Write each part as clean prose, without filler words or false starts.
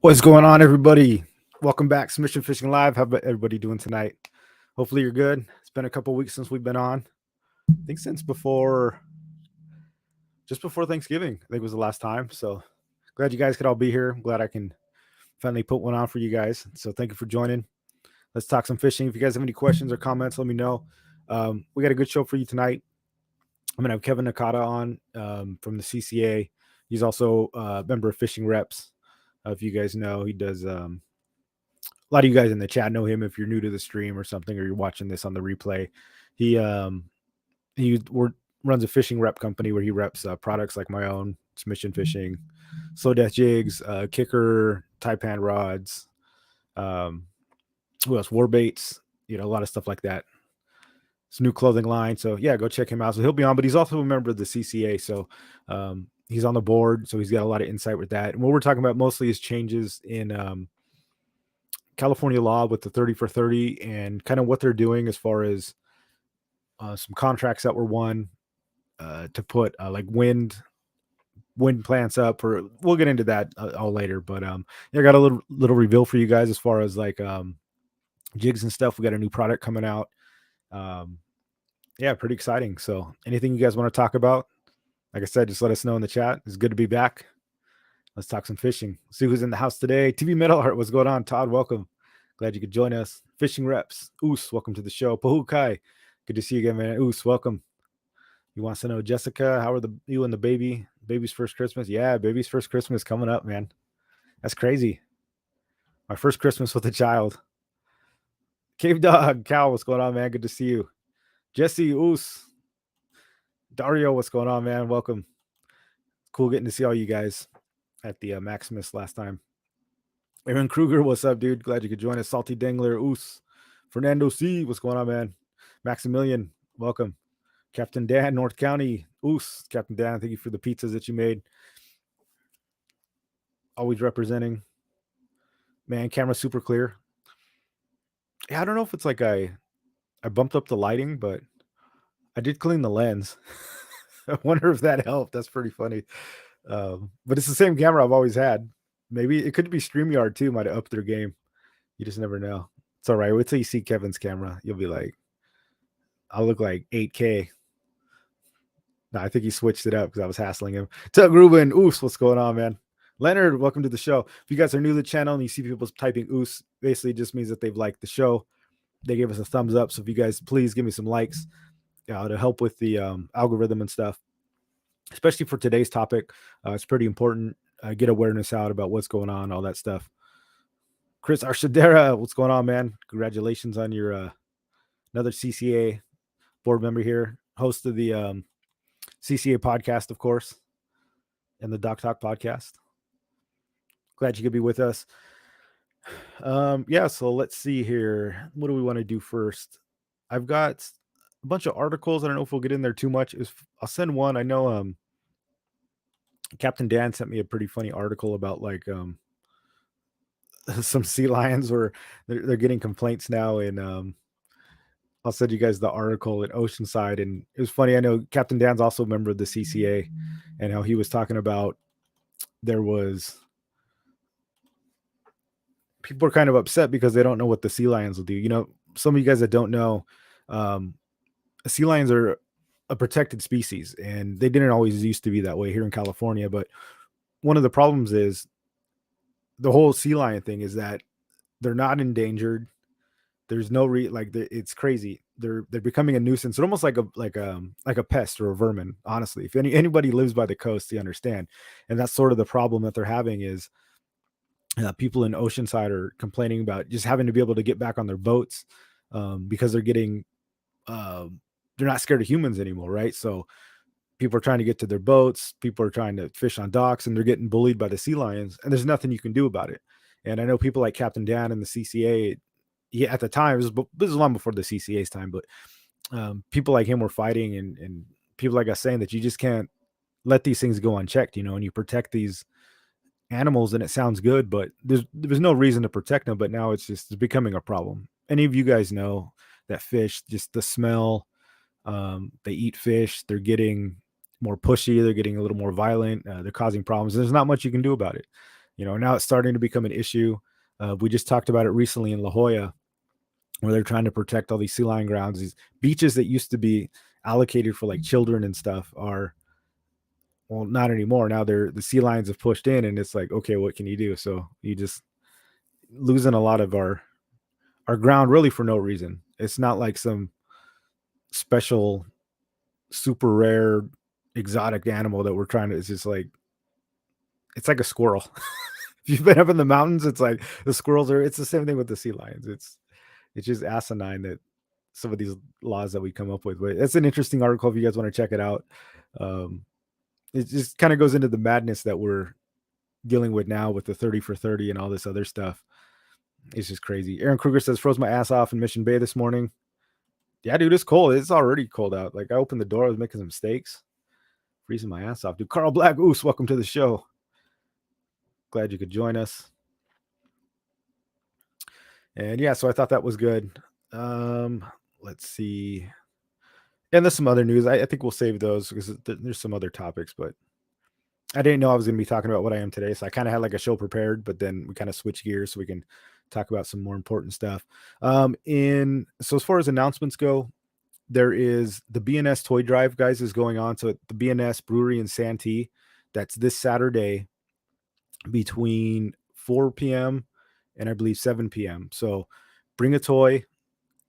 What's going on, everybody? Welcome back, Submission Fishing Live. How about everybody doing tonight? Hopefully you're good. It's been a couple weeks since we've been on. I think since just before Thanksgiving, I think was the last time. So glad you guys could all be here. I'm glad I can finally put one on for you guys. So thank you for joining. Let's talk some fishing. If you guys have any questions or comments, let me know. We got a good show for you tonight. I'm gonna have Kevin Nakata on from the CCA. He's also a member of Fishing Reps. If you guys know, he does. A lot of you guys in the chat know him. If you're new to the stream or something, or you're watching this on the replay, he runs a fishing rep company where he reps products like my own submission fishing, slow death jigs, kicker, taipan rods, who else? War baits, a lot of stuff like that. It's a new clothing line. So yeah, go check him out. So he'll be on, but he's also a member of the CCA. So he's on the board. So he's got a lot of insight with that. And what we're talking about mostly is changes in California law with the 30 for 30 and kind of what they're doing as far as some contracts that were won to put like wind plants up. Or we'll get into that all later. But yeah, I got a little reveal for you guys as far as like jigs and stuff. We got a new product coming out. Yeah, pretty exciting. So anything you guys want to talk about, like I said, just let us know in the chat. It's good to be back. Let's talk some fishing. See who's in the house today. TV Metal Heart, what's going on? Todd, welcome. Glad you could join us. Fishing Reps. Oos, welcome to the show. Pahukai, good to see you again, man. Oos, welcome. You want to know, Jessica, how are you and the baby? Baby's first Christmas? Yeah, baby's first Christmas coming up, man. That's crazy. My first Christmas with a child. Cave Dog, Cal, what's going on, man? Good to see you. Jesse, Oos. Dario, what's going on, man? Welcome. Cool getting to see all you guys at the Maximus last time. Aaron Kruger, what's up, dude? Glad you could join us. Salty Dangler, Oos. Fernando C, what's going on, man? Maximilian, welcome. Captain Dan, North County, Oos. Captain Dan, thank you for the pizzas that you made. Always representing. Man, camera super clear. Yeah, I don't know if it's like I bumped up the lighting, but I did clean the lens. I wonder if that helped. That's pretty funny. But it's the same camera I've always had. Maybe it could be StreamYard too, might have upped their game. You just never know. It's all right. Wait till you see Kevin's camera. You'll be like, I'll look like 8K. No, I think he switched it up because I was hassling him. Tug Ruben, Oos, what's going on, man? Leonard, welcome to the show. If you guys are new to the channel and you see people typing Oos, basically just means that they've liked the show. They gave us a thumbs up. So if you guys please give me some likes to help with the algorithm and stuff, especially for today's topic. It's pretty important. Get awareness out about what's going on, all that stuff. Chris Arshadera, what's going on, man? Congratulations on your another CCA board member here, host of the CCA podcast, of course, and the Doc Talk podcast. Glad you could be with us. Yeah, so let's see here. What do we want to do first? I've got a bunch of articles. I don't know if we'll get in there too much. I'll send one. I know Captain Dan sent me a pretty funny article about like some sea lions where they're getting complaints now, and I'll send you guys the article at Oceanside. And it was funny. I know Captain Dan's also a member of the CCA, and how he was talking about people are kind of upset because they don't know what the sea lions will do. Some of you guys that don't know, sea lions are a protected species, and they didn't always used to be that way here in California. But one of the problems is the whole sea lion thing is that they're not endangered. There's no it's crazy. They're becoming a nuisance. They're almost like a pest or a vermin. Honestly, if anybody lives by the coast, you understand. And that's sort of the problem that they're having is people in Oceanside are complaining about just having to be able to get back on their boats because they're getting they're not scared of humans anymore, right? So people are trying to get to their boats. People are trying to fish on docks, and they're getting bullied by the sea lions. And there's nothing you can do about it. And I know people like Captain Dan and the CCA. Yeah, at the time, this was long before the CCA's time, but people like him were fighting, and people like us saying that you just can't let these things go unchecked, and you protect these animals, and it sounds good, but there's no reason to protect them. But now it's becoming a problem. Any of you guys know that fish, just the smell, they eat fish, they're getting more pushy, they're getting a little more violent, they're causing problems. There's not much you can do about it. Now it's starting to become an issue. We just talked about it recently in La Jolla, where they're trying to protect all these sea lion grounds. These beaches that used to be allocated for like children and stuff are, well, not anymore. Now the sea lions have pushed in, and it's like, okay, what can you do? So you just losing a lot of our ground really for no reason. It's not like some special, super rare, exotic animal that we're trying to. It's just like it's like a squirrel. If you've been up in the mountains, it's like the squirrels are. It's the same thing with the sea lions. It's just asinine that some of these laws that we come up with. But it's an interesting article if you guys want to check it out. Um, it just kind of goes into the madness that we're dealing with now with the 30 for 30 and all this other stuff. It's just crazy. Aaron Kruger says, froze my ass off in Mission Bay this morning. Yeah, dude, it's cold. It's already cold out. Like, I opened the door, I was making some steaks, freezing my ass off. Dude, Carl Black, Oos, welcome to the show. Glad you could join us. And yeah, so I thought that was good. Let's see. And there's some other news. I think we'll save those because there's some other topics, but I didn't know I was going to be talking about what I am today. So I kind of had like a show prepared, but then we kind of switched gears so we can talk about some more important stuff. So as far as announcements go, there is the BNS Toy Drive, guys, is going on. So at the BNS Brewery in Santee, that's this Saturday between 4 p.m. and I believe 7 p.m. So bring a toy,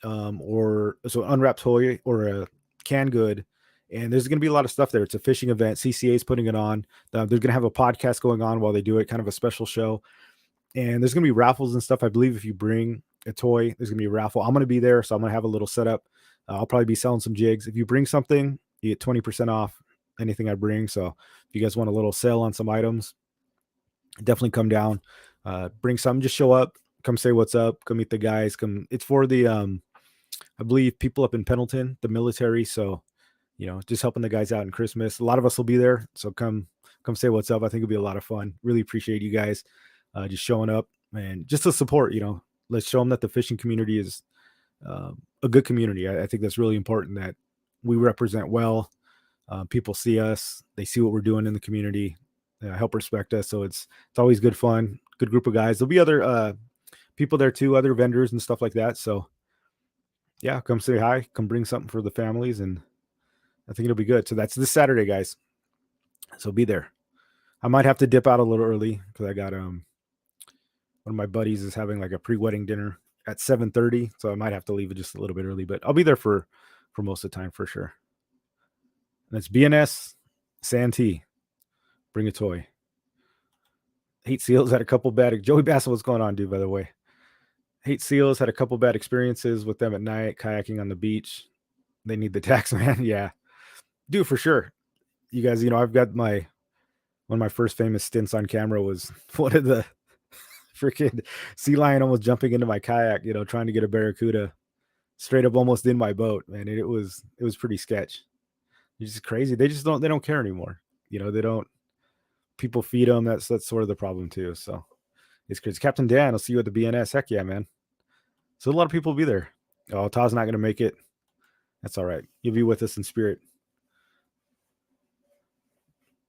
or so unwrapped toy or a canned good. And there's going to be a lot of stuff there. It's a fishing event. CCA is putting it on. They're going to have a podcast going on while they do it, kind of a special show. And there's going to be raffles and stuff. I believe if you bring a toy, there's going to be a raffle. I'm going to be there, so I'm going to have a little setup. I'll probably be selling some jigs. If you bring something, you get 20% off anything I bring. So if you guys want a little sale on some items, definitely come down. Bring something. Just show up. Come say what's up. Come meet the guys. Come. It's for the I believe people up in Pendleton, the military. So, just helping the guys out in Christmas. A lot of us will be there. So come say what's up. I think it'll be a lot of fun. Really appreciate you guys just showing up and just to support, let's show them that the fishing community is a good community. I think that's really important that we represent well. People see us, they see what we're doing in the community, help respect us. So it's always good fun, good group of guys. There'll be other people there too, other vendors and stuff like that. So yeah, come say hi, come bring something for the families, and I think it'll be good. So that's this Saturday, guys. So be there. I might have to dip out a little early because I got one of my buddies is having like a pre-wedding dinner at 7:30, so I might have to leave it just a little bit early, but I'll be there for most of the time for sure. And it's BNS Santee. Bring a toy. Hate Seals had a couple bad. Joey Bassett, what's going on, dude? By the way, Hate Seals had a couple bad experiences with them at night kayaking on the beach. They need the tax man. Yeah, dude, for sure. You guys, I've got one of my first famous stints on camera was one of the freaking sea lion almost jumping into my kayak, trying to get a barracuda straight up almost in my boat, man. It was pretty sketch. It's just crazy. They don't care anymore. They don't, people feed them. That's sort of the problem too. So it's crazy. Captain Dan, I'll see you at the BNS. Heck yeah, man. So a lot of people will be there. Oh, Todd's not going to make it. That's all right. You'll be with us in spirit.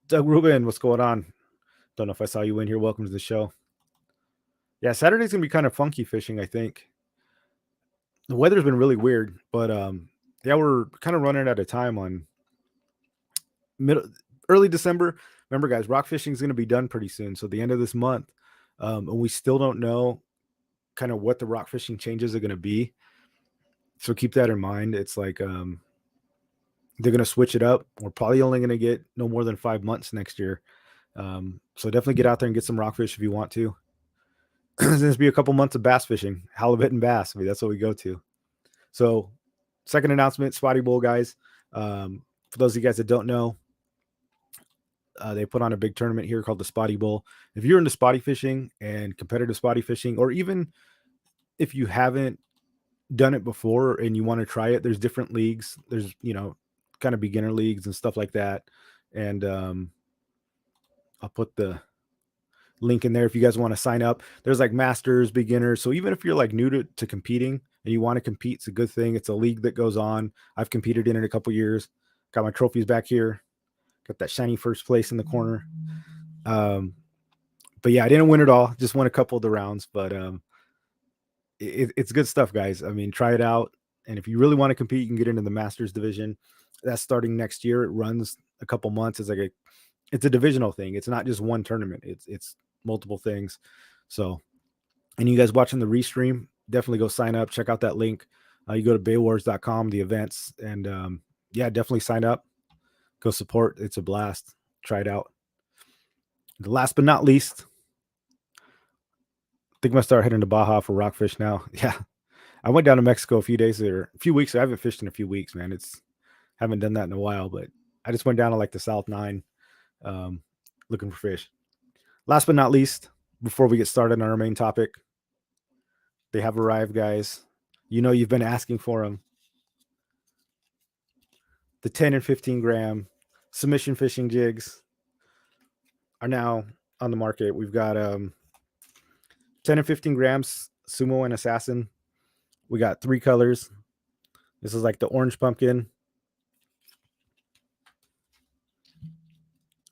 Doug Rubin, what's going on? Don't know if I saw you in here. Welcome to the show. Yeah, Saturday's going to be kind of funky fishing, I think. The weather's been really weird, but yeah, we're kind of running out of time on early December. Remember, guys, rock fishing is going to be done pretty soon. So the end of this month, and we still don't know kind of what the rock fishing changes are going to be. So keep that in mind. It's like they're going to switch it up. We're probably only going to get no more than 5 months next year. So definitely get out there and get some rockfish if you want to. There's going to be a couple months of bass fishing, halibut and bass. I mean, that's what we go to. So second announcement, Spotty Bowl, guys. For those of you guys that don't know, they put on a big tournament here called the Spotty Bowl. If you're into spotty fishing and competitive spotty fishing, or even if you haven't done it before and you want to try it, there's different leagues. There's, kind of beginner leagues and stuff like that. And I'll put the link in there if you guys want to sign up. There's like masters, beginners. So even if you're like new to competing and you want to compete, it's a good thing. It's a league that goes on. I've competed in it a couple years. Got my trophies back here. Got that shiny first place in the corner. But yeah, I didn't win it all. Just won a couple of the rounds, but it's good stuff, guys. I mean, try it out. And if you really want to compete, you can get into the Masters division. That's starting next year. It runs a couple months. It's a divisional thing. It's not just one tournament. It's multiple things. So, and you guys watching the restream, definitely go sign up. Check out that link. You go to baywars.com, the events, and yeah, definitely sign up. Go support. It's a blast. Try it out. The last but not least, I think I'm gonna start heading to Baja for rockfish now. Yeah, I went down to Mexico a few weeks. I haven't fished in a few weeks, man. Haven't done that in a while, but I just went down to like the South Nine, looking for fish. Last but not least, before we get started on our main topic, they have arrived, guys. You know you've been asking for them. The 10 and 15 gram submission fishing jigs are now on the market. We've got 10 and 15 grams Sumo and Assassin. We got 3 colors. This is like the orange pumpkin.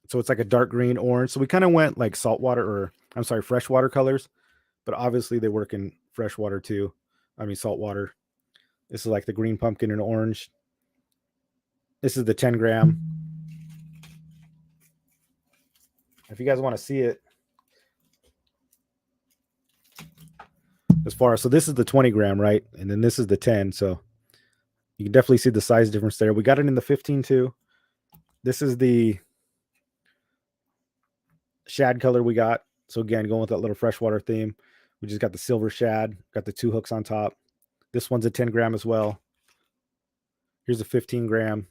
So it's like a dark green orange. So we kind of went like freshwater colors, but obviously they work in freshwater too. I mean, saltwater. This is like the green pumpkin and orange. This is the 10 gram. If you guys want to see it, so this is the 20 gram, right? And then this is the 10. So you can definitely see the size difference there. We got it in the 15 too. This is the shad color we got. So again, going with that little freshwater theme. We just got the silver shad, got the 2 hooks on top. This one's a 10 gram as well. Here's a 15 gram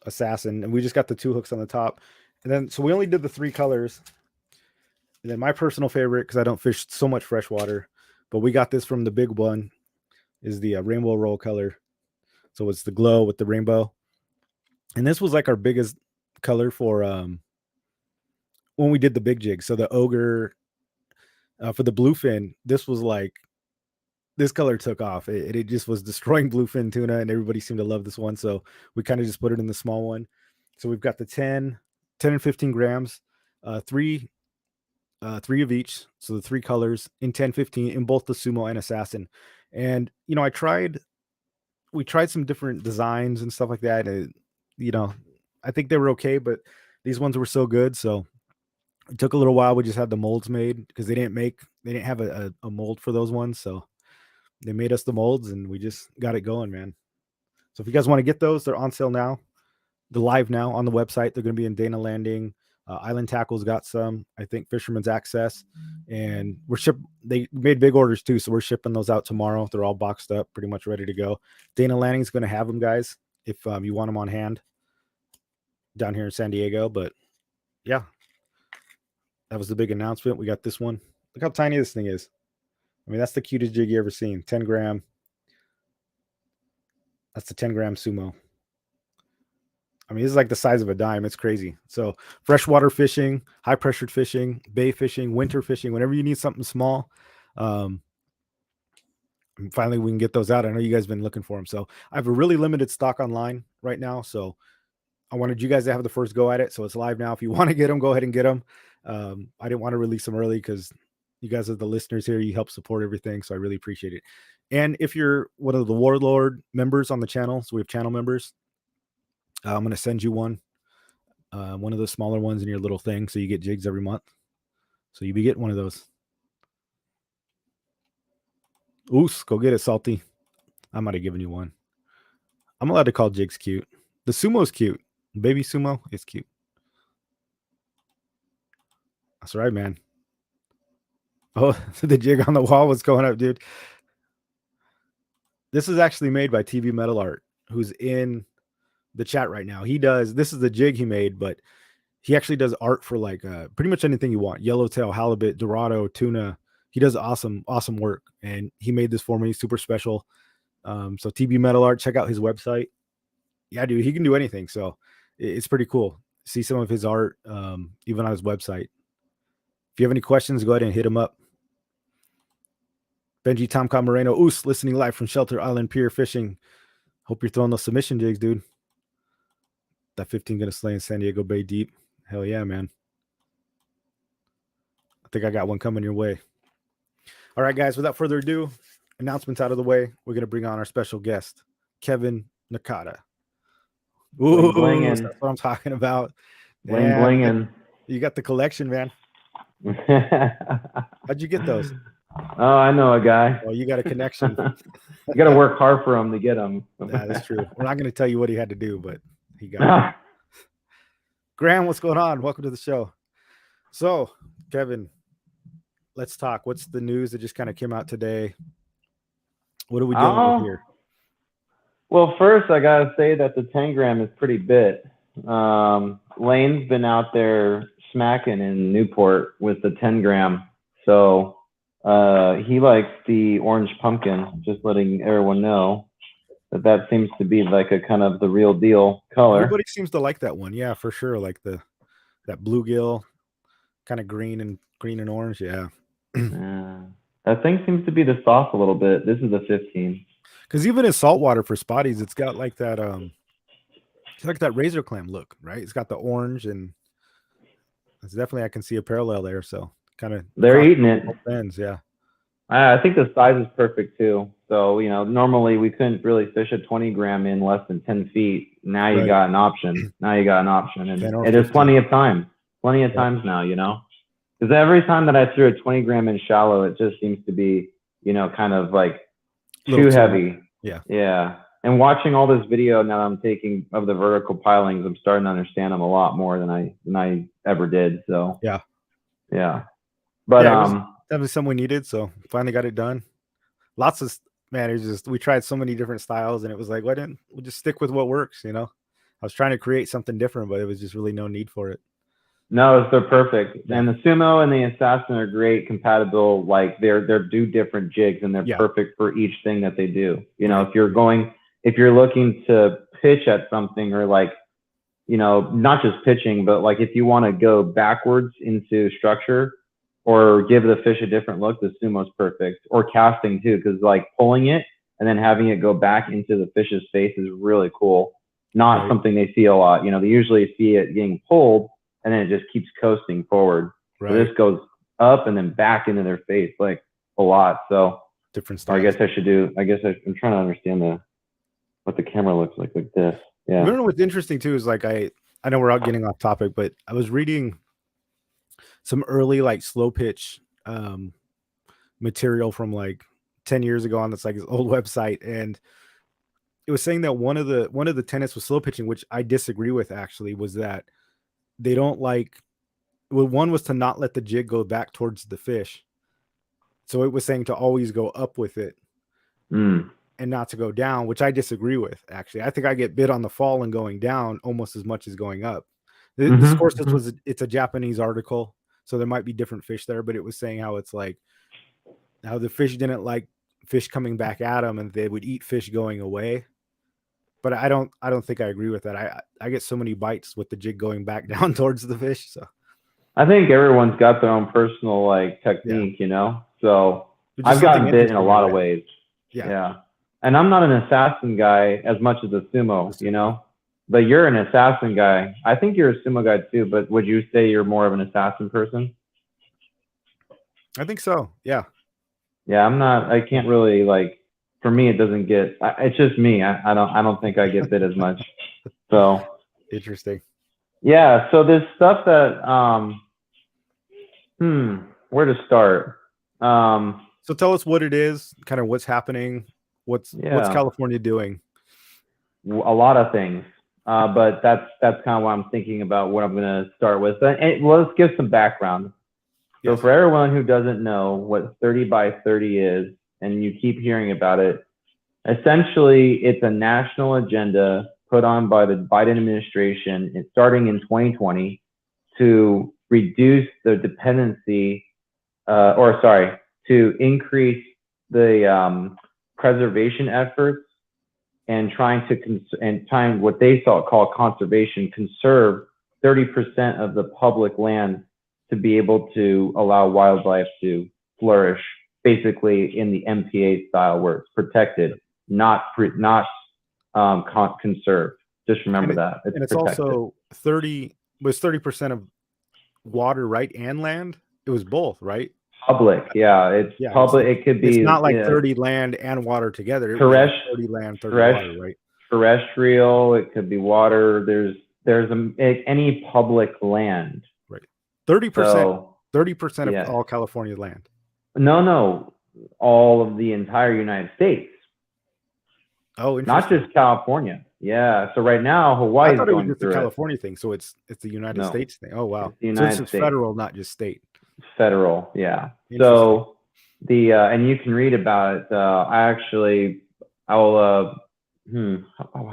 Assassin, and we just got the 2 hooks on the top. And then, so we only did the 3 colors. And then my personal favorite, because I don't fish so much freshwater, but we got this from the big one, is the rainbow roll color. So it's the glow with the rainbow. And this was like our biggest color for when we did the big jig. So the ogre for the bluefin, this color took off. It just was destroying bluefin tuna, and everybody seemed to love this one. So we kind of just put it in the small one. So we've got the 10 and 15 grams, 3 of each. So the 3 colors in 10, 15 in both the Sumo and Assassin. And, you know, we tried some different designs and stuff like that. And, you know, I think they were okay, but these ones were so good. So it took a little while. We just had the molds made because they didn't have a mold for those ones. So they made us the molds and we just got it going, man. So if you guys want to get those, they're on sale now. They're live now on the website. They're going to be in Dana Landing. Island Tackle's got some. I think Fisherman's Access, and they made big orders too, so we're shipping those out tomorrow. They're all boxed up, pretty much ready to go. Dana Landing's going to have them, guys, if you want them on hand down here in San Diego. But yeah, that was the big announcement. We got this one. Look how tiny this thing is. I mean, that's the cutest jig you ever seen. 10 gram. That's the 10 gram Sumo. I mean, this is like the size of a dime. It's crazy. So freshwater fishing, high pressured fishing, bay fishing, winter fishing, whenever you need something small. Finally, we can get those out. I know you guys have been looking for them. So I have a really limited stock online right now. So I wanted you guys to have the first go at it. So it's live now. If you want to get them, go ahead and get them. I didn't want to release them early because you guys are the listeners here. You help support everything. So I really appreciate it. And if you're one of the Warlord members on the channel, so we have channel members, I'm going to send you one of the smaller ones in your little thing. So you get jigs every month. So you be getting one of those. Oos, go get it, Salty. I might have given you one. I'm allowed to call jigs cute. The Sumo's cute. Baby Sumo is cute. That's right, man. Oh, the jig on the wall was going up, dude. This is actually made by TV Metal Art, who's in the chat right now. This is the jig he made, but he actually does art for like pretty much anything you want. Yellowtail, halibut, dorado, tuna. He does awesome work. And he made this for me, super special. So TB Metal Art, check out his website. Yeah, dude, he can do anything. So it's pretty cool. See some of his art, even on his website. If you have any questions, go ahead and hit him up. Benji Tomcat Moreno, Oos, listening live from Shelter Island Pier Fishing. Hope you're throwing those submission jigs, dude. That 15 gonna slay in San Diego Bay deep. Hell yeah, man. think I got one coming your way. All right, guys, without further ado, announcements out of the way. We're going to bring on our special guest, Kevin Nakata. Ooh, Bling that's what I'm talking about. bling Damn, blinging. you got the collection, man. How'd you get those? Oh, I know a guy. Oh, you got a connection. You got to work hard for him to get them. That's true. We're not going to tell you what he had to do, but he got it. Graham, what's going on? Welcome to the show. So, Kevin, let's talk. What's the news that just kind of came out today? What are we dealing with here? Well, first, I got to say that the 10 gram is pretty bit. Lane's been out there smacking in Newport with the 10 gram. So he likes the orange pumpkin, just letting everyone know that seems to be like a kind of the real deal color. Everybody seems to like that one. Yeah, for sure. Like that bluegill, kind of green and orange. Yeah. That thing seems to be the sauce a little bit. This is a 15. Because even in saltwater for spotties, it's got like that it's like that razor clam look, right? It's got the orange, and it's definitely, I can see a parallel there. So kind of they're eating it. Ends, yeah. I think the size is perfect too. So, normally we couldn't really fish a 20 gram in less than 10 feet. Now you got an option. And there's plenty of time. Times now, because every time that I threw a 20 gram in shallow, it just seems to be, kind of like too heavy. Yeah. Yeah. And watching all this video now I'm taking of the vertical pilings, I'm starting to understand them a lot more than I ever did. So yeah. But that was something we needed, so finally got it done. Lots of we tried so many different styles, and it was like, why didn't we just stick with what works? I was trying to create something different, but it was just really no need for it. No, they're perfect. Yeah. And the Sumo and the Assassin are great, compatible. Like they're do different jigs, and they're perfect for each thing that they do. If you're looking to pitch at something, or like, not just pitching, but like if you want to go backwards into structure or give the fish a different look, the Sumo's perfect. Or casting too, because like pulling it and then having it go back into the fish's face is really cool. Not something they see a lot. They usually see it getting pulled, and then it just keeps coasting forward. Right. So this goes up and then back into their face like a lot. So different styles. I'm trying to understand what the camera looks like this. Yeah. You know what's interesting too is like I know we're out getting off topic, but I was reading some early like slow pitch material from like 10 years ago on this like this old website, and it was saying that one of the tenets with slow pitching, which I disagree with actually, was that they don't like, well, one was to not let the jig go back towards the fish. So it was saying to always go up with it and not to go down, which I disagree with. Actually, I think I get bit on the fall and going down almost as much as going up. This course, it's a Japanese article, so there might be different fish there, but it was saying how it's like how the fish didn't like fish coming back at them, and they would eat fish going away. But I don't think I agree with that. I get so many bites with the jig going back down towards the fish. So I think everyone's got their own personal like technique, So I've gotten bit in a lot of ways. Yeah. And I'm not an assassin guy as much as a Sumo, But you're an assassin guy. I think you're a Sumo guy too, but would you say you're more of an assassin person? I think so. Yeah. Yeah, I can't really like, for me, it doesn't get, it's just me. I don't think I get bit as much. So interesting. Yeah. So this stuff that, where to start? So tell us what it is, kind of what's happening. What's California doing? A lot of things. But that's kind of what I'm thinking about, what I'm going to start with. Let's give some background. So for everyone who doesn't know what 30 by 30 is, and you keep hearing about it, essentially it's a national agenda put on by the Biden administration, starting in 2020, to reduce the dependency, to increase the preservation efforts, and trying what they call conservation, conserve 30% of the public land to be able to allow wildlife to flourish, basically in the MPA style, where it's protected, not conserved. Just remember that. It's also 30% of water, right, and land. It was both, right? Public, yeah, it's public. It could be. It's not like 30 land and water together. It was like 30 land, 30 water, right? Terrestrial. It could be water. There's any public land. Right. 30%. 30% of yeah. all California land. No, all of the entire United States. Oh, not just California. Yeah. So right now, Hawaii is going through it. California thing. So it's the United States thing. Oh wow. So it's federal, not just state. Federal, yeah. So the and you can read about it. I'll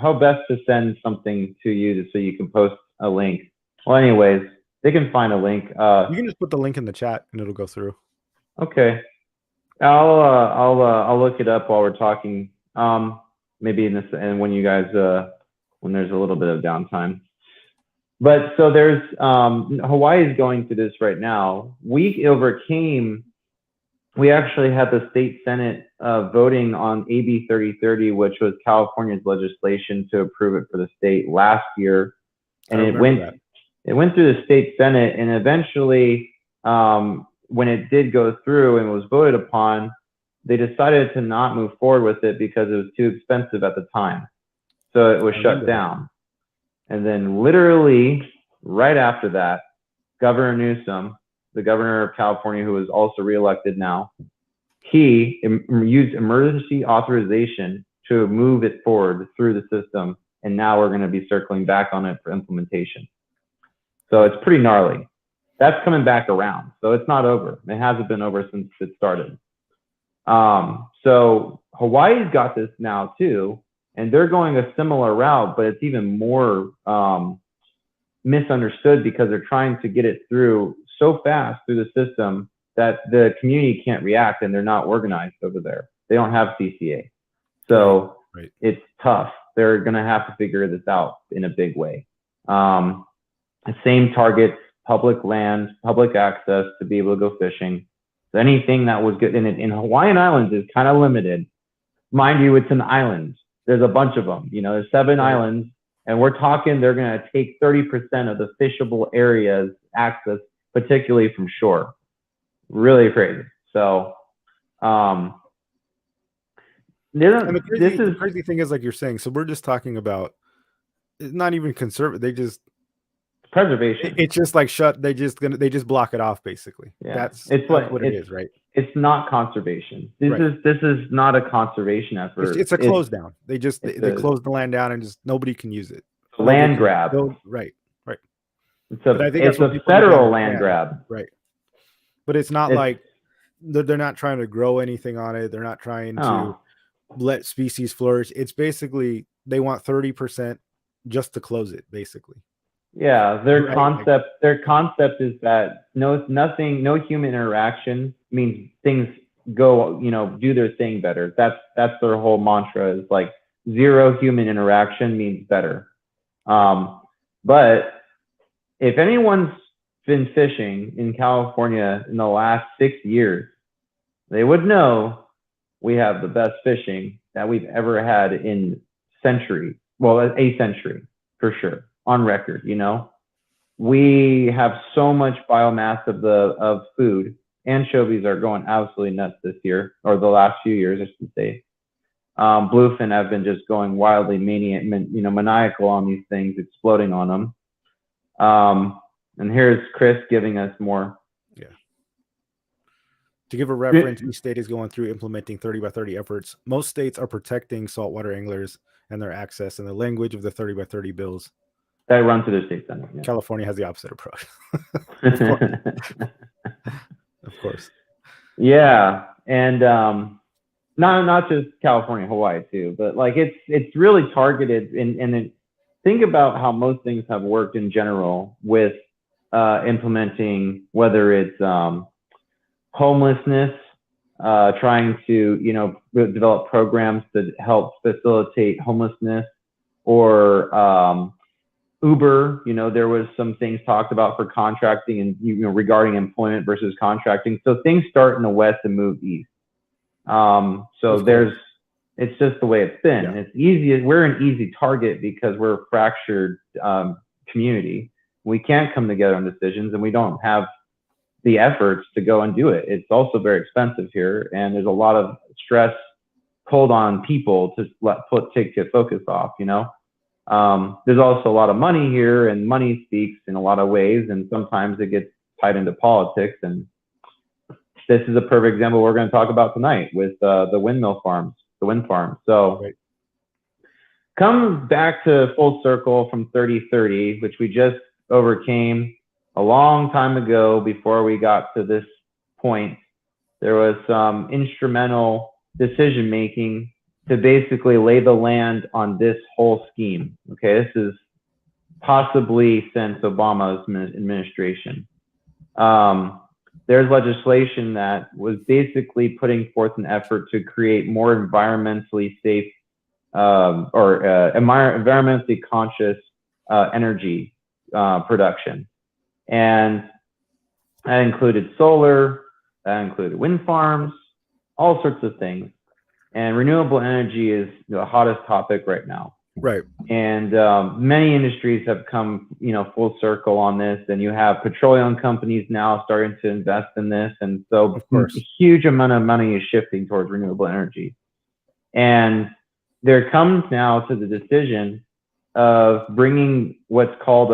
how best to send something to you so you can post a link. Well, anyways, they can find a link. You can just put the link in the chat and it'll go through. Okay. I'll look it up while we're talking. Maybe in this, and when you guys when there's a little bit of downtime. But so there's Hawaii is going through this right now. We actually had the state Senate voting on AB 3030, which was California's legislation to approve it for the state last year, and it went through the state Senate, and eventually, when it did go through and was voted upon, they decided to not move forward with it because it was too expensive at the time, so it was shut down. And then literally right after that, Governor Newsom, the governor of California, who is also reelected now, he used emergency authorization to move it forward through the system. And now we're going to be circling back on it for implementation. So it's pretty gnarly. That's coming back around. So it's not over. It hasn't been over since it started. So Hawaii's got this now too. And they're going a similar route, but it's even more misunderstood because they're trying to get it through so fast through the system that the community can't react, and they're not organized over there. They don't have CCA. So It's tough. They're going to have to figure this out in a big way. The same targets, public land, public access to be able to go fishing. So anything that was good in Hawaiian Islands is kind of limited. Mind you, it's an island. There's a bunch of them, there's 7 islands, and we're talking they're going to take 30% of the fishable areas access, particularly from shore. Really crazy. So, the crazy thing is, like you're saying, so we're just talking about, it's not even conservative. They just preservation. It's just like they just block it off basically. Yeah. That's what it is, right? It's not conservation. This is not a conservation effort. It's a close down. They close the land down and just nobody can use it. Land grab. Right. It's a federal land grab. Right. But it's not like they're not trying to grow anything on it. They're not trying to let species flourish. It's basically they want 30% just to close it, basically. Yeah, their concept is that no human interaction means things go, do their thing better. That's their whole mantra, is like 0 human interaction means better. But if anyone's been fishing in California in the last 6 years, they would know we have the best fishing that we've ever had in century. Well, a century for sure. On record, we have so much biomass of food. Anchovies are going absolutely nuts this year, or the last few years, I should say. Bluefin have been just going wildly maniacal on these things, exploding on them. And here's Chris giving us more. Yeah. To give a reference, each state is going through implementing 30 by 30 efforts. Most states are protecting saltwater anglers and their access in the language of the 30 by 30 bills that run through the state senate. Yeah. California has the opposite approach. Of course. Yeah, and not just California, Hawaii too, but like it's really targeted. And think about how most things have worked in general with implementing, whether it's homelessness, trying to develop programs to help facilitate homelessness, or Uber, there was some things talked about for contracting and, regarding employment versus contracting. So things start in the West and move East. It's just the way it's been. Yeah. It's easy. We're an easy target because we're a fractured community. We can't come together on decisions, and we don't have the efforts to go and do it. It's also very expensive here, and there's a lot of stress pulled on people to take the focus off, you know. There's also a lot of money here, and money speaks in a lot of ways, and sometimes it gets tied into politics. And this is a perfect example we're going to talk about tonight with the wind farms. So Right. Come back to full circle from 3030, which we just overcame a long time ago before we got to this point. There was some instrumental decision making to basically lay the land on this whole scheme. Okay, this is possibly since Obama's administration. There's legislation that was basically putting forth an effort to create more environmentally safe environmentally conscious energy production. And that included solar, that included wind farms, all sorts of things. And renewable energy is the hottest topic right now. Right. And many industries have come, full circle on this. And you have petroleum companies now starting to invest in this. And so a huge amount of money is shifting towards renewable energy. And there comes now to the decision of bringing what's called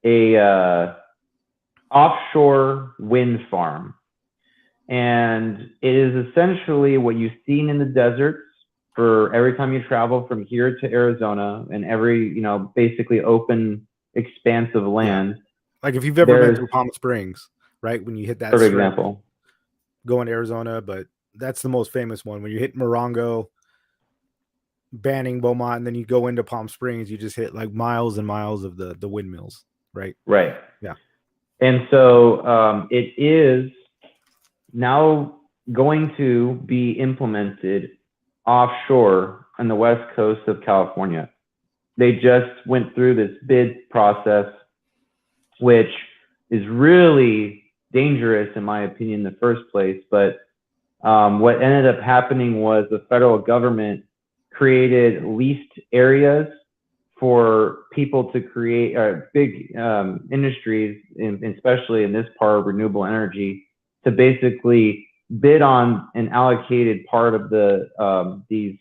a offshore wind farm. And it is essentially what you've seen in the deserts for every time you travel from here to Arizona, and every, basically open expanse of land. Yeah. Like if you've ever been to Palm Springs, right? When you hit that, for example, going to Arizona, but that's the most famous one. When you hit Morongo, Banning, Beaumont, and then you go into Palm Springs, you just hit like miles and miles of the windmills, right? Right. Yeah. And so it is now going to be implemented offshore on the west coast of California. They just went through this bid process, which is really dangerous in my opinion in the first place. But what ended up happening was the federal government created leased areas for people to create big industries, especially in this part of renewable energy, to basically bid on an allocated part of these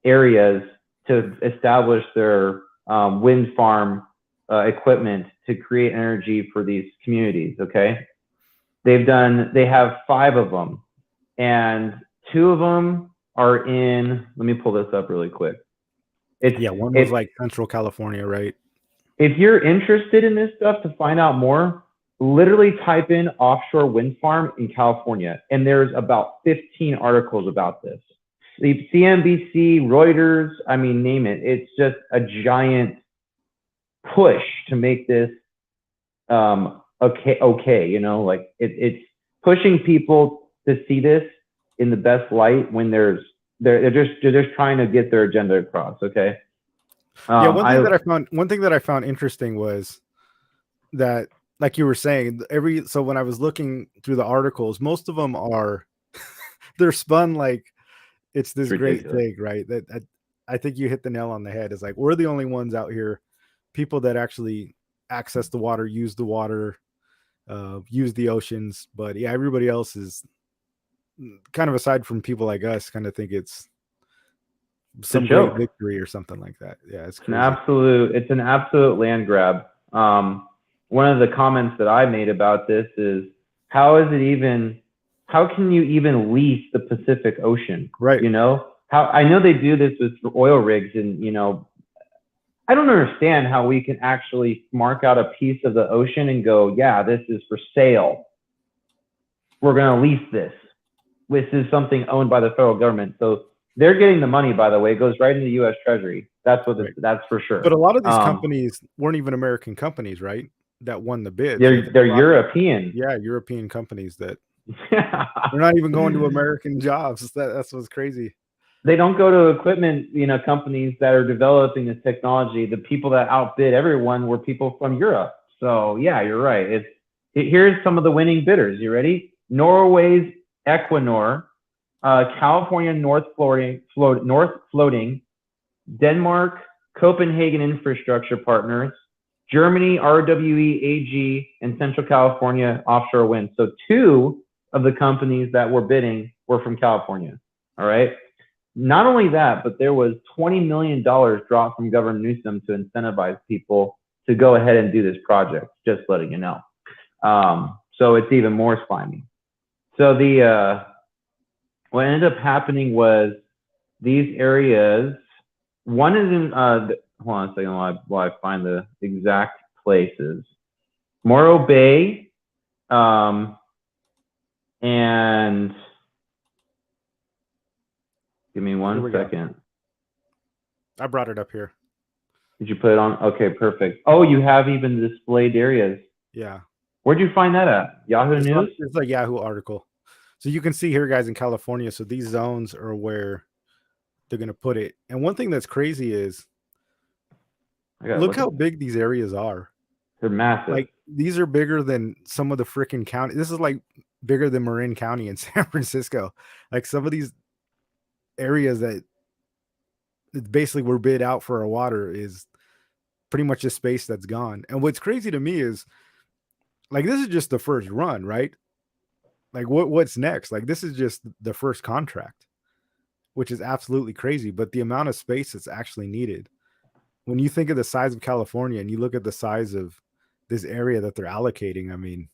areas to establish their wind farm equipment to create energy for these communities. Okay, they have 5 of them, and 2 of them are in. Let me pull this up really quick. One was like Central California, right? If you're interested in this stuff to find out more, literally type in offshore wind farm in California, and there's about 15 articles about this. The CNBC, Reuters, I mean, name it. It's just a giant push to make this okay. Like it's pushing people to see this in the best light when they're just trying to get their agenda across. Okay. One thing that I found interesting was that, like you were saying, so when I was looking through the articles, most of them are they're spun like it's this great thing, right? That I think you hit the nail on the head. It's like we're the only ones out here, people that actually access the water, use the water, use the oceans. But yeah, everybody else is kind of, aside from people like us, kind of think it's some great victory or something like that. Yeah, it's crazy. It's an absolute land grab. One of the comments that I made about this is, how can you even lease the Pacific Ocean? Right. I know they do this with oil rigs, and I don't understand how we can actually mark out a piece of the ocean and go, yeah, this is for sale. We're going to lease this. This is something owned by the federal government. So they're getting the money, by the way. It goes right into the U.S. Treasury. That's what that's for sure. But a lot of these companies weren't even American companies, right? That won the bid. They're European. Yeah, European companies that they're not even going to American jobs. That's what's crazy. They don't go to equipment, companies that are developing this technology. The people that outbid everyone were people from Europe. So yeah, you're right. Here's some of the winning bidders. You ready? Norway's Equinor, California North Floating, Denmark Copenhagen Infrastructure Partners, Germany, RWE, AG, and Central California offshore wind. So 2 of the companies that were bidding were from California. All right. Not only that, but there was $20 million dropped from Governor Newsom to incentivize people to go ahead and do this project, just letting you know. So it's even more slimy. So what ended up happening was these areas, one is in, hold on a second while I find the exact places. Morro Bay, and give me one second. I brought it up here. Did you put it on? Okay, perfect. Oh, you have even displayed areas. Yeah. Where'd you find that at? Yahoo News? It's a Yahoo article. So you can see here, guys, in California. So these zones are where they're going to put it. And one thing that's crazy is look how big these areas are. They're massive. Like these are bigger than some of the freaking county. This is like bigger than Marin County in San Francisco. Like some of these areas that basically were bid out for our water is pretty much a space that's gone. And what's crazy to me is like this is just the first run, right? Like what's next? Like this is just the first contract, which is absolutely crazy. But the amount of space that's actually needed, when you think of the size of California and you look at the size of this area that they're allocating, I mean,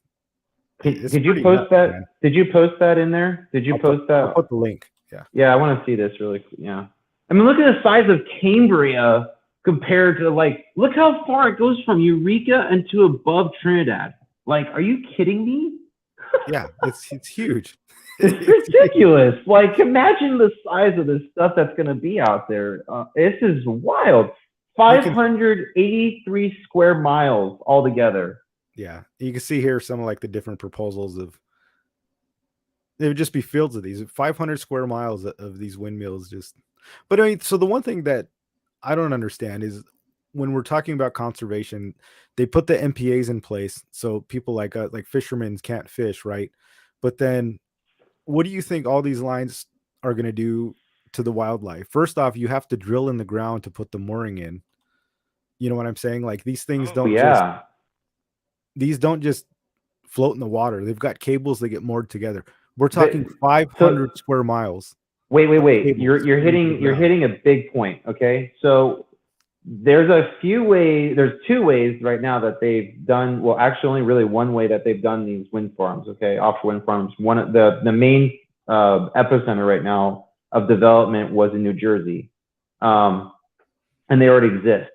did you post that? Man. Did you post that in there? Did you post that? I'll put the link. Yeah. Yeah, I want to see this really quick. Yeah. I mean, look at the size of Cambria compared to look how far it goes from Eureka and to above Trinidad. Like, are you kidding me? Yeah, it's huge. It's ridiculous. Like, imagine the size of this stuff that's going to be out there. This is wild. 583 square miles altogether. Yeah, you can see here some of like the different proposals of. It would just be fields of these 500 square miles of these windmills. But I mean, so the one thing that I don't understand is when we're talking about conservation, they put the MPAs in place so people like fishermen can't fish, right? But then, what do you think all these lines are going to do to the wildlife? First off, you have to drill in the ground to put the mooring in. You know what I'm saying? Like these things these don't just float in the water. They've got cables that get moored together. We're talking 500 square miles. Wait. You're hitting a big point. Okay. So there's a few ways, there's 2 ways right now that they've done, well, actually only really one way that they've done these wind farms. Okay. Offshore wind farms. One of the main epicenter right now of development was in New Jersey. And they already exist,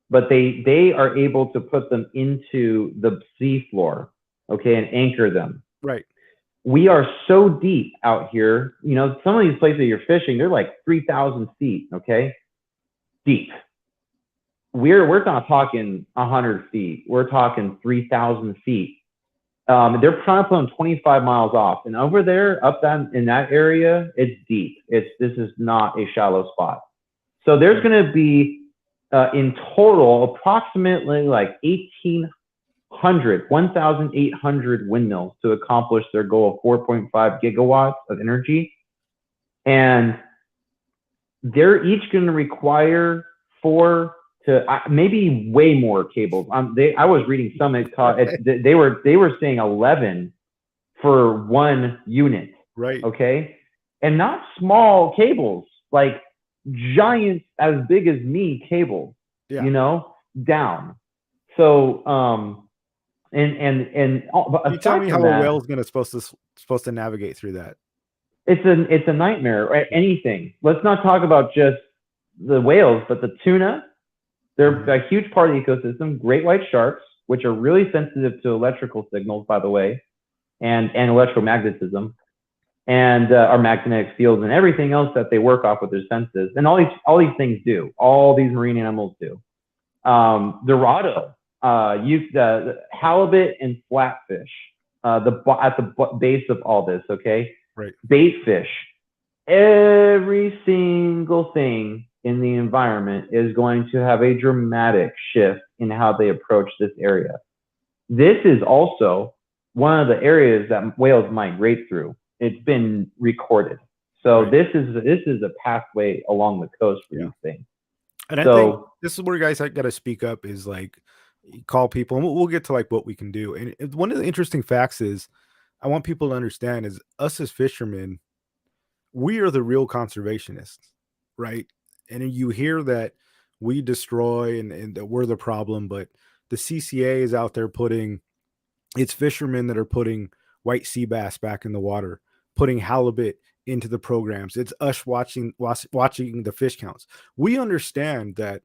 but they are able to put them into the sea floor. Okay. And anchor them. Right. We are so deep out here. You know, some of these places you're fishing, they're like 3,000 feet. Okay. Deep. We're not talking 100 feet. We're talking 3,000 feet. They're trying to put them 25 miles off, and over there, in that area, it's deep. This is not a shallow spot. So there's going to be in total approximately like 1,800 windmills to accomplish their goal of 4.5 gigawatts of energy, and they're each going to require 4 to maybe way more cables. I was reading some. They were saying 11 for one unit. Right. Okay, and not small cables, like giant, as big as me cables. Yeah. You know, down. So and you tell me how a whale is supposed to navigate through that. It's a nightmare. Right? Anything. Let's not talk about just the whales, but the tuna. They're a huge part of the ecosystem. Great white sharks, which are really sensitive to electrical signals, by the way, and electromagnetism, and our magnetic fields and everything else that they work off with their senses. And all these things do. All these marine animals do. Dorado, the halibut and flatfish, at the base of all this. Okay. Right. Bait fish. Every single thing in the environment is going to have a dramatic shift in how they approach this area. This is also one of the areas that whales migrate through. It's been recorded. So right. This is a pathway along the coast for these things. And I think this is where you guys got to speak up is like, call people, and we'll get to like what we can do. And one of the interesting facts is, I want people to understand is us as fishermen, we are the real conservationists, right? And you hear that we destroy and that we're the problem, but the CCA is out there putting, it's fishermen that are putting white sea bass back in the water, putting halibut into the programs. It's us watching the fish counts. We understand that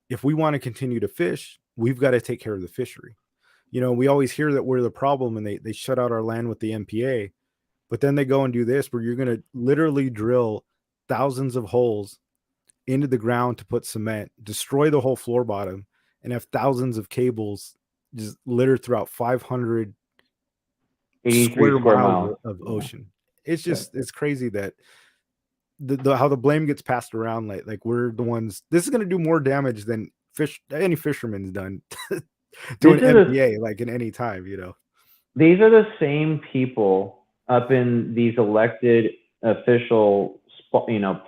if we want to continue to fish, we've got to take care of the fishery. We always hear that we're the problem and they shut out our land with the MPA, but then they go and do this where you're going to literally drill thousands of holes into the ground to put cement, destroy the whole floor bottom, and have thousands of cables just littered throughout 500 square miles of ocean. It's just, it's crazy that how the blame gets passed around. Like we're the ones, this is going to do more damage than any fisherman's done to an MPA, like in any time, These are the same people up in these elected official,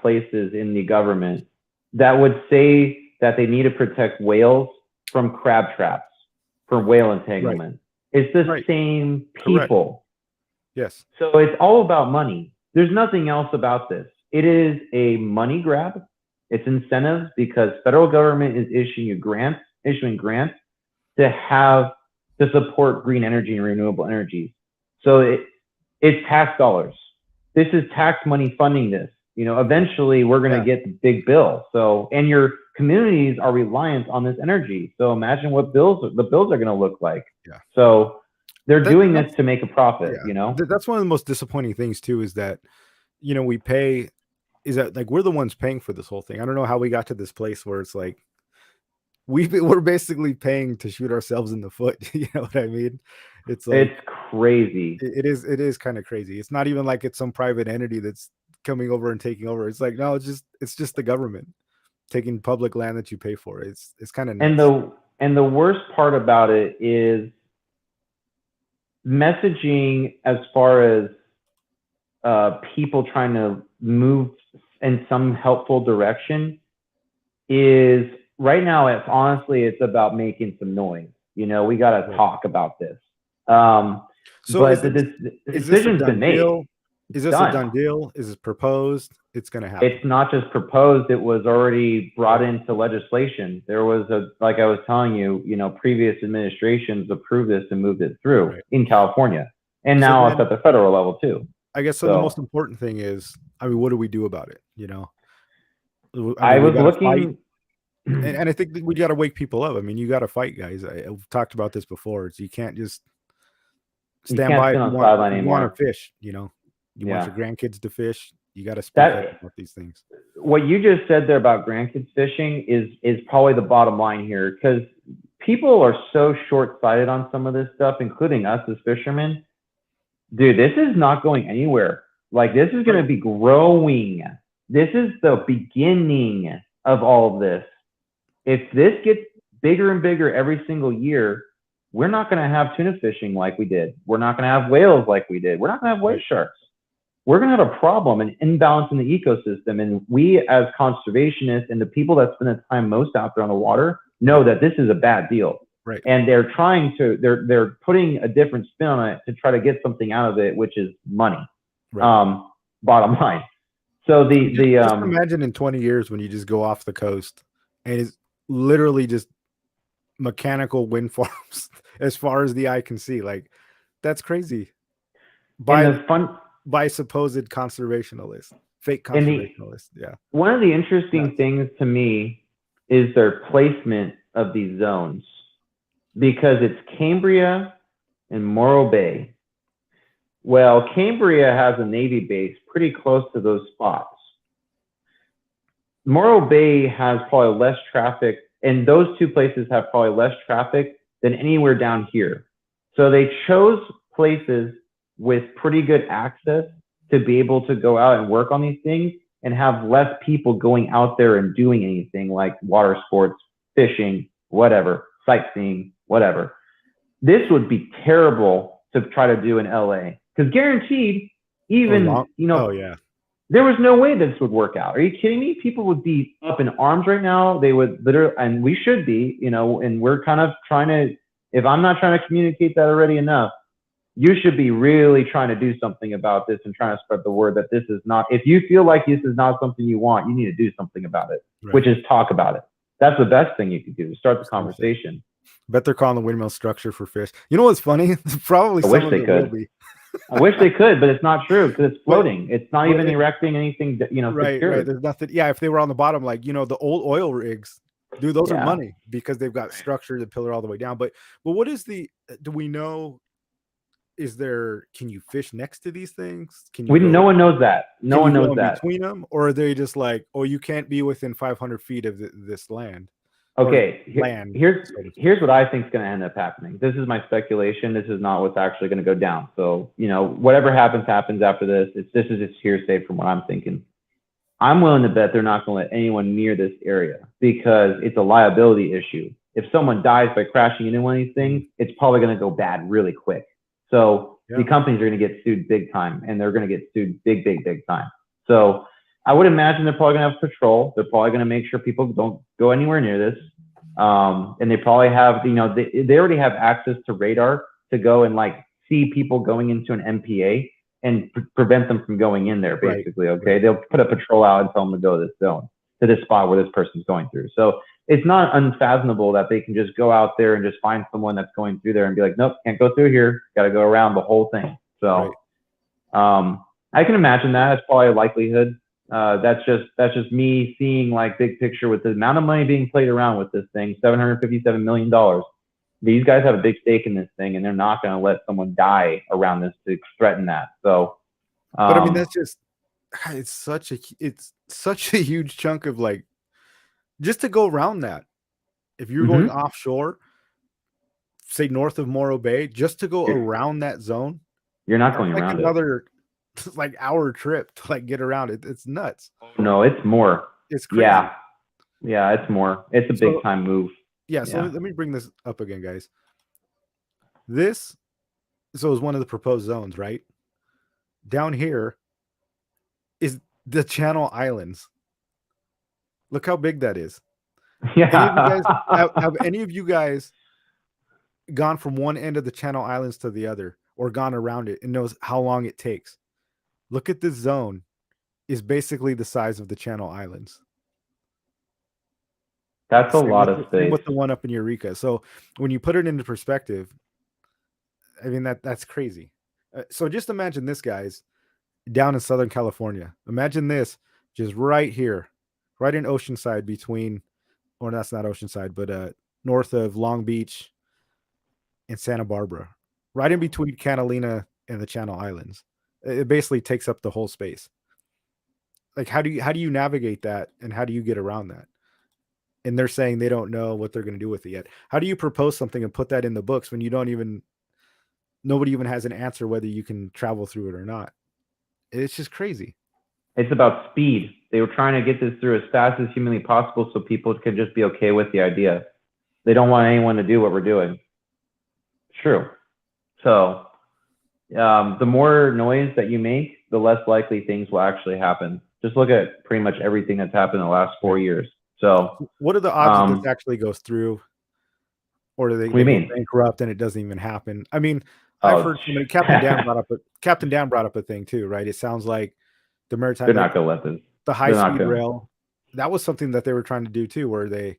places in the government that would say that they need to protect whales from crab traps, from whale entanglement. Right. It's the same people. Correct. Yes. So it's all about money. There's nothing else about this. It is a money grab. It's incentives because federal government is issuing grants to support green energy and renewable energies. So it's tax dollars. This is tax money funding this. Eventually we're going to get the big bill. So, and your communities are reliant on this energy. So imagine what the bills are going to look like. Yeah. So they're doing this to make a profit, That's one of the most disappointing things too, is that, we pay, is that like, we're the ones paying for this whole thing. I don't know how we got to this place where it's like, we're basically paying to shoot ourselves in the foot. You know what I mean? It's like, it's crazy. It is kind of crazy. It's not even like it's some private entity that's coming over and taking over. It's like, no, it's just the government taking public land that you pay for. It's kind of nuts. And the worst part about it is messaging as far as people trying to move in some helpful direction is right now. It's about making some noise. We got to talk about this. So but the decision's been made. Is this a done deal? Is it proposed? It's going to happen. It's not just proposed. It was already brought into legislation. There was like I was telling you, previous administrations approved this and moved it through in California. And now it's at the federal level too. I guess the most important thing is, what do we do about it? I was looking, and I think that we got to wake people up. You got to fight, guys. I've talked about this before. You can't just stand by and want to fish. You want your grandkids to fish. You got to speak up about these things. What you just said there about grandkids fishing is probably the bottom line here, because people are so short-sighted on some of this stuff, including us as fishermen. Dude, this is not going anywhere. Like, this is going to be growing. This is the beginning of all of this. If this gets bigger and bigger every single year, we're not going to have tuna fishing like we did. We're not going to have whales like we did. We're not going to have white sharks. We're going to have a problem, an imbalance in the ecosystem. And we as conservationists and the people that spend the time most out there on the water know that this is a bad deal. Right. And they're putting a different spin on it to try to get something out of it, which is money. Right. Bottom line. So just imagine in 20 years when you just go off the coast and it's literally just mechanical wind farms as far as the eye can see. Like, that's crazy. By supposed conservationists, fake conservationists. One of the interesting things to me is their placement of these zones, because it's Cambria and Morro Bay. Well, Cambria has a Navy base pretty close to those spots. Morro Bay has probably less traffic, and those two places have probably less traffic than anywhere down here. So they chose places with pretty good access to be able to go out and work on these things and have less people going out there and doing anything like water sports, fishing, whatever, sightseeing, whatever. This would be terrible to try to do in LA, because guaranteed, even, There was no way this would work out. Are you kidding me? People would be up in arms right now. They would literally, and we should be, and we're kind of trying to, if I'm not trying to communicate that already enough, you should be really trying to do something about this and trying to spread the word that this is not, if you feel like this is not something you want, you need to do something about it, right. Which is talk about it. That's the best thing you can do, start the conversation. Bet they're calling the windmill structure for fish. You know what's funny? Probably I wish they could. I wish they could, but it's not true because it's floating. It's not even erecting anything, right, secure. Right. There's nothing. Yeah, if they were on the bottom, like, the old oil rigs, dude, those are money because they've got structure to pillar all the way down. But what is do we know? Can you fish next to these things? No one knows that. No one knows that. Between them, or are they just like, oh, you can't be within 500 feet of this land? Okay, here's what I think is going to end up happening. This is my speculation. This is not what's actually going to go down. So, whatever happens after this. This is just hearsay from what I'm thinking. I'm willing to bet they're not going to let anyone near this area because it's a liability issue. If someone dies by crashing into one of these things, it's probably going to go bad really quick. So the companies are going to get sued big time, and they're going to get sued big time. So I would imagine they're probably going to have patrol. They're probably going to make sure people don't go anywhere near this. And they probably have, they already have access to radar to go and like see people going into an MPA and prevent them from going in there, basically. Right. Okay. They'll put a patrol out and tell them to go to this zone, to this spot where this person's going through. So it's not unfathomable that they can just go out there and just find someone that's going through there and be like, nope, can't go through here. Got to go around the whole thing. So, I can imagine that. It's probably a likelihood. That's just me seeing like big picture with the amount of money being played around with this thing, $757 million. These guys have a big stake in this thing, and they're not going to let someone die around this to threaten that. So, but I mean, that's just, it's such a huge chunk of like, just to go around that. If you're going offshore, say north of Morro Bay, just to go around that zone, you're not going like around another like hour trip to like get around it. It's nuts. No, it's more. It's crazy. Yeah, it's more. It's a big time move. Yeah, so let me bring this up again, guys. This is one of the proposed zones, right? Down here is the Channel Islands. Look how big that is. Yeah. Have any of you guys gone from one end of the Channel Islands to the other, or gone around it and knows how long it takes? Look at this zone. Is basically the size of the Channel Islands. That's a lot of space. With the one up in Eureka. So when you put it into perspective, I mean, that's crazy. So just imagine this, guys, down in Southern California. Imagine this just right here, right in Oceanside between, or that's not Oceanside, but north of Long Beach and Santa Barbara, right in between Catalina and the Channel Islands. It basically takes up the whole space. Like, how do you navigate that, and how do you get around that? And they're saying they don't know what they're going to do with it yet. How do you propose something and put that in the books when nobody even has an answer whether you can travel through it or not? It's just crazy. It's about speed. They were trying to get this through as fast as humanly possible so people can just be okay with the idea. They don't want anyone to do what we're doing. True. So the more noise that you make, the less likely things will actually happen. Just look at pretty much everything that's happened in the last 4 years. So what are the odds that this actually goes through? Or do they go bankrupt and it doesn't even happen? I mean, I've heard Captain Dan brought up a thing too, right? It sounds like the maritime, they're not going to let this. The high-speed rail, that was something that they were trying to do too, where they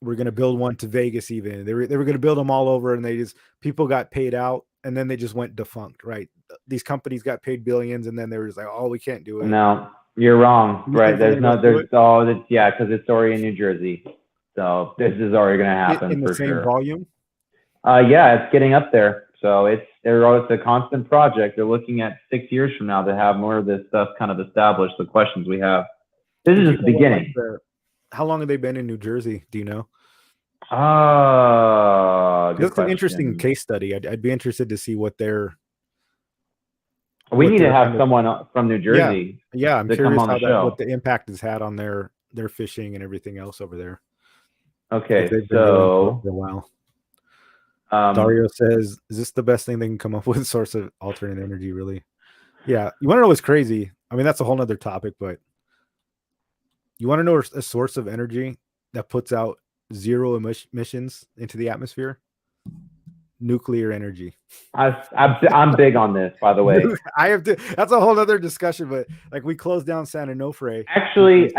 were going to build one to Vegas even. They were going to build them all over, and people got paid out, and then they just went defunct, right? These companies got paid billions, and then they were just like, oh, we can't do it. No, you're wrong. Right. Because it's already in New Jersey. So this is already going to happen in the same volume. Yeah, it's getting up there. So it's a constant project. They're looking at 6 years from now to have more of this stuff kind of established. The questions we have. This is just the beginning. How long have they been in New Jersey? Do you know? That's an interesting case study. I'd be interested to see what they're. We need to have someone from New Jersey. Yeah, I'm curious what the impact has had on their fishing and everything else over there. Okay, so for a while. Dario says, "Is this the best thing they can come up with? Source of alternate energy, really?" Yeah. You want to know what's crazy? I mean, that's a whole nother topic, but you want to know a source of energy that puts out zero emissions into the atmosphere? Nuclear energy. I'm big on this, by the way. I have to. That's a whole other discussion. But like, we closed down San Onofre. Actually,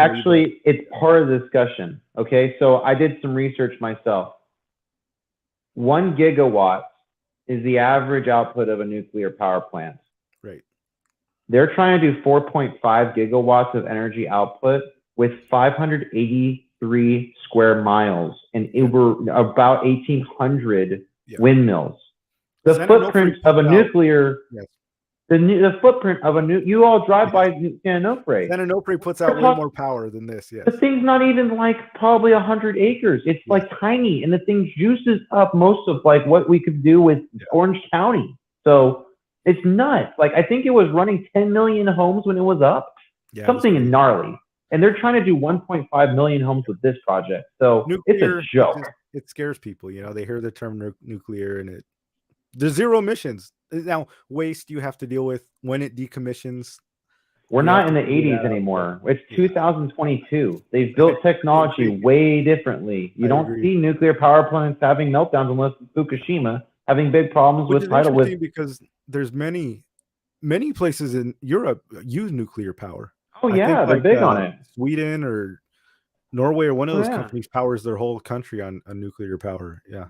it's part of the discussion. Okay, so I did some research myself. 1 gigawatt is the average output of a nuclear power plant. Right. They're trying to do 4.5 gigawatts of energy output with 583 square miles and about 1,800 windmills. The footprint of a nuclear, the footprint of a you all drive by San Onofre. San Onofre puts out way more power than this. Yes. The thing's not even like probably 100 acres. It's like tiny, and the thing juices up most of like what we could do with Orange County. So it's nuts. Like, I think it was running 10 million homes when it was up. Yeah, something gnarly. And they're trying to do 1.5 million homes with this project. So nuclear, it's a joke. It scares people. You know, they hear the term nuclear and there's zero emissions. Now, waste you have to deal with when it decommissions. We're not in the 80s anymore. It's 2022. They've built technology way differently. You don't see nuclear power plants having meltdowns unless it's Fukushima, having big problems with tidal wave. Because there's many places in Europe use nuclear power. Oh yeah, they're big on it. Sweden or Norway or one of those countries powers their whole country on nuclear power. Yeah.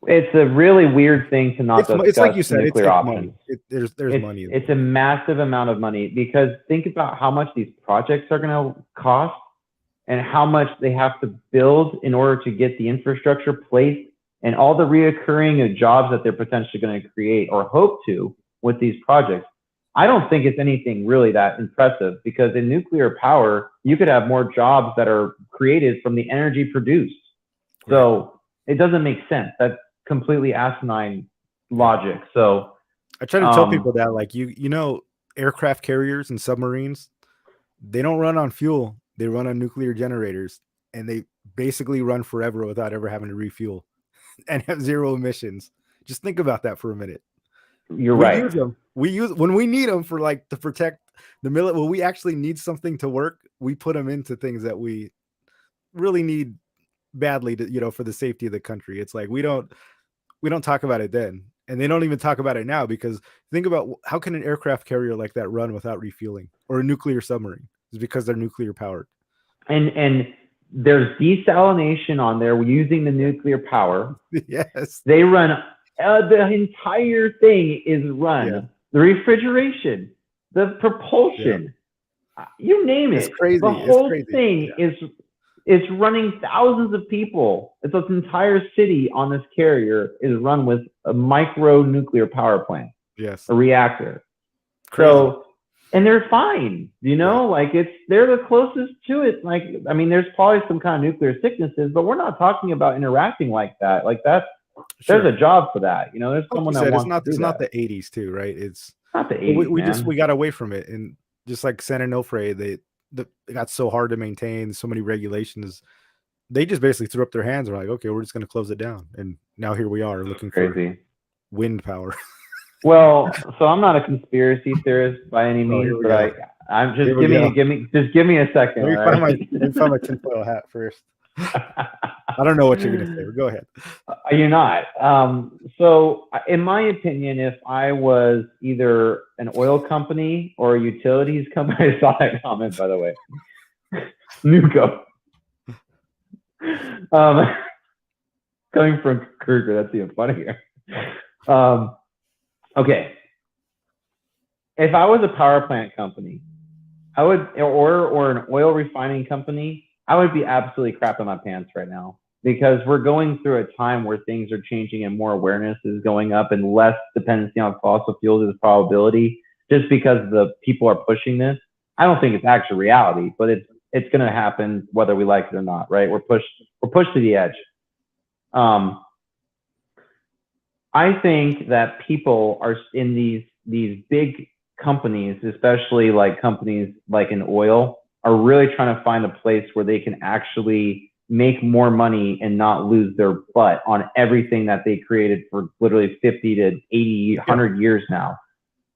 It's a really weird thing to not discuss. It's like you said, nuclear options. There's money. It's a massive amount of money, because think about how much these projects are going to cost and how much they have to build in order to get the infrastructure placed and all the reoccurring jobs that they're potentially going to create or hope to with these projects. I don't think it's anything really that impressive, because in nuclear power, you could have more jobs that are created from the energy produced. So it doesn't make sense. That's completely asinine logic. So I try to tell people that, like, you know, aircraft carriers and submarines, they don't run on fuel. They run on nuclear generators, and they basically run forever without ever having to refuel and have zero emissions. Just think about that for a minute. You're right. We use when we need them for, like, to protect the military. When we actually need something to work, we put them into things that we really need badly to, you know, for the safety of the country. It's like we don't talk about it then, and they don't even talk about it now, because think about how can an aircraft carrier like that run without refueling, or a nuclear submarine? It's because they're nuclear powered. And there's desalination on there using the nuclear power. Yes, they run. The entire thing is run. Yeah. The refrigeration, the propulsion, you name it. It's crazy. The whole thing is running thousands of people. It's this entire city on this carrier is run with a micro nuclear power plant. Yes. A reactor. Crazy. So, and they're fine, you know, like they're the closest to it. Like, I mean, there's probably some kind of nuclear sicknesses, but we're not talking about interacting like that. Like that's, there's a job for that. You know, there's someone that wants to do that. It's not the 80s too, right? It's not the 80s. We got away from it. And just like San Onofre, they got so hard to maintain, so many regulations. They just basically threw up their hands and were like, okay, we're just going to close it down. And now here we are looking for wind power. Well, so I'm not a conspiracy theorist by any means, but I'm just give me a second. Let me find my tinfoil hat first. I don't know what you're going to say, but go ahead. You're not. So in my opinion, if I was either an oil company or a utilities company, I saw that comment, by the way. Nuco. Coming from Kruger, that's even funnier. Okay. If I was a power plant company, I would, or an oil refining company, I would be absolutely crapping my pants right now, because we're going through a time where things are changing and more awareness is going up and less dependency on fossil fuels is probability, just because the people are pushing this. I don't think it's actual reality, but it's going to happen whether we like it or not, right? We're pushed to the edge. I think that people are in these big companies, especially like companies like in oil, are really trying to find a place where they can actually make more money and not lose their butt on everything that they created for literally 50 to 80, 100 years now.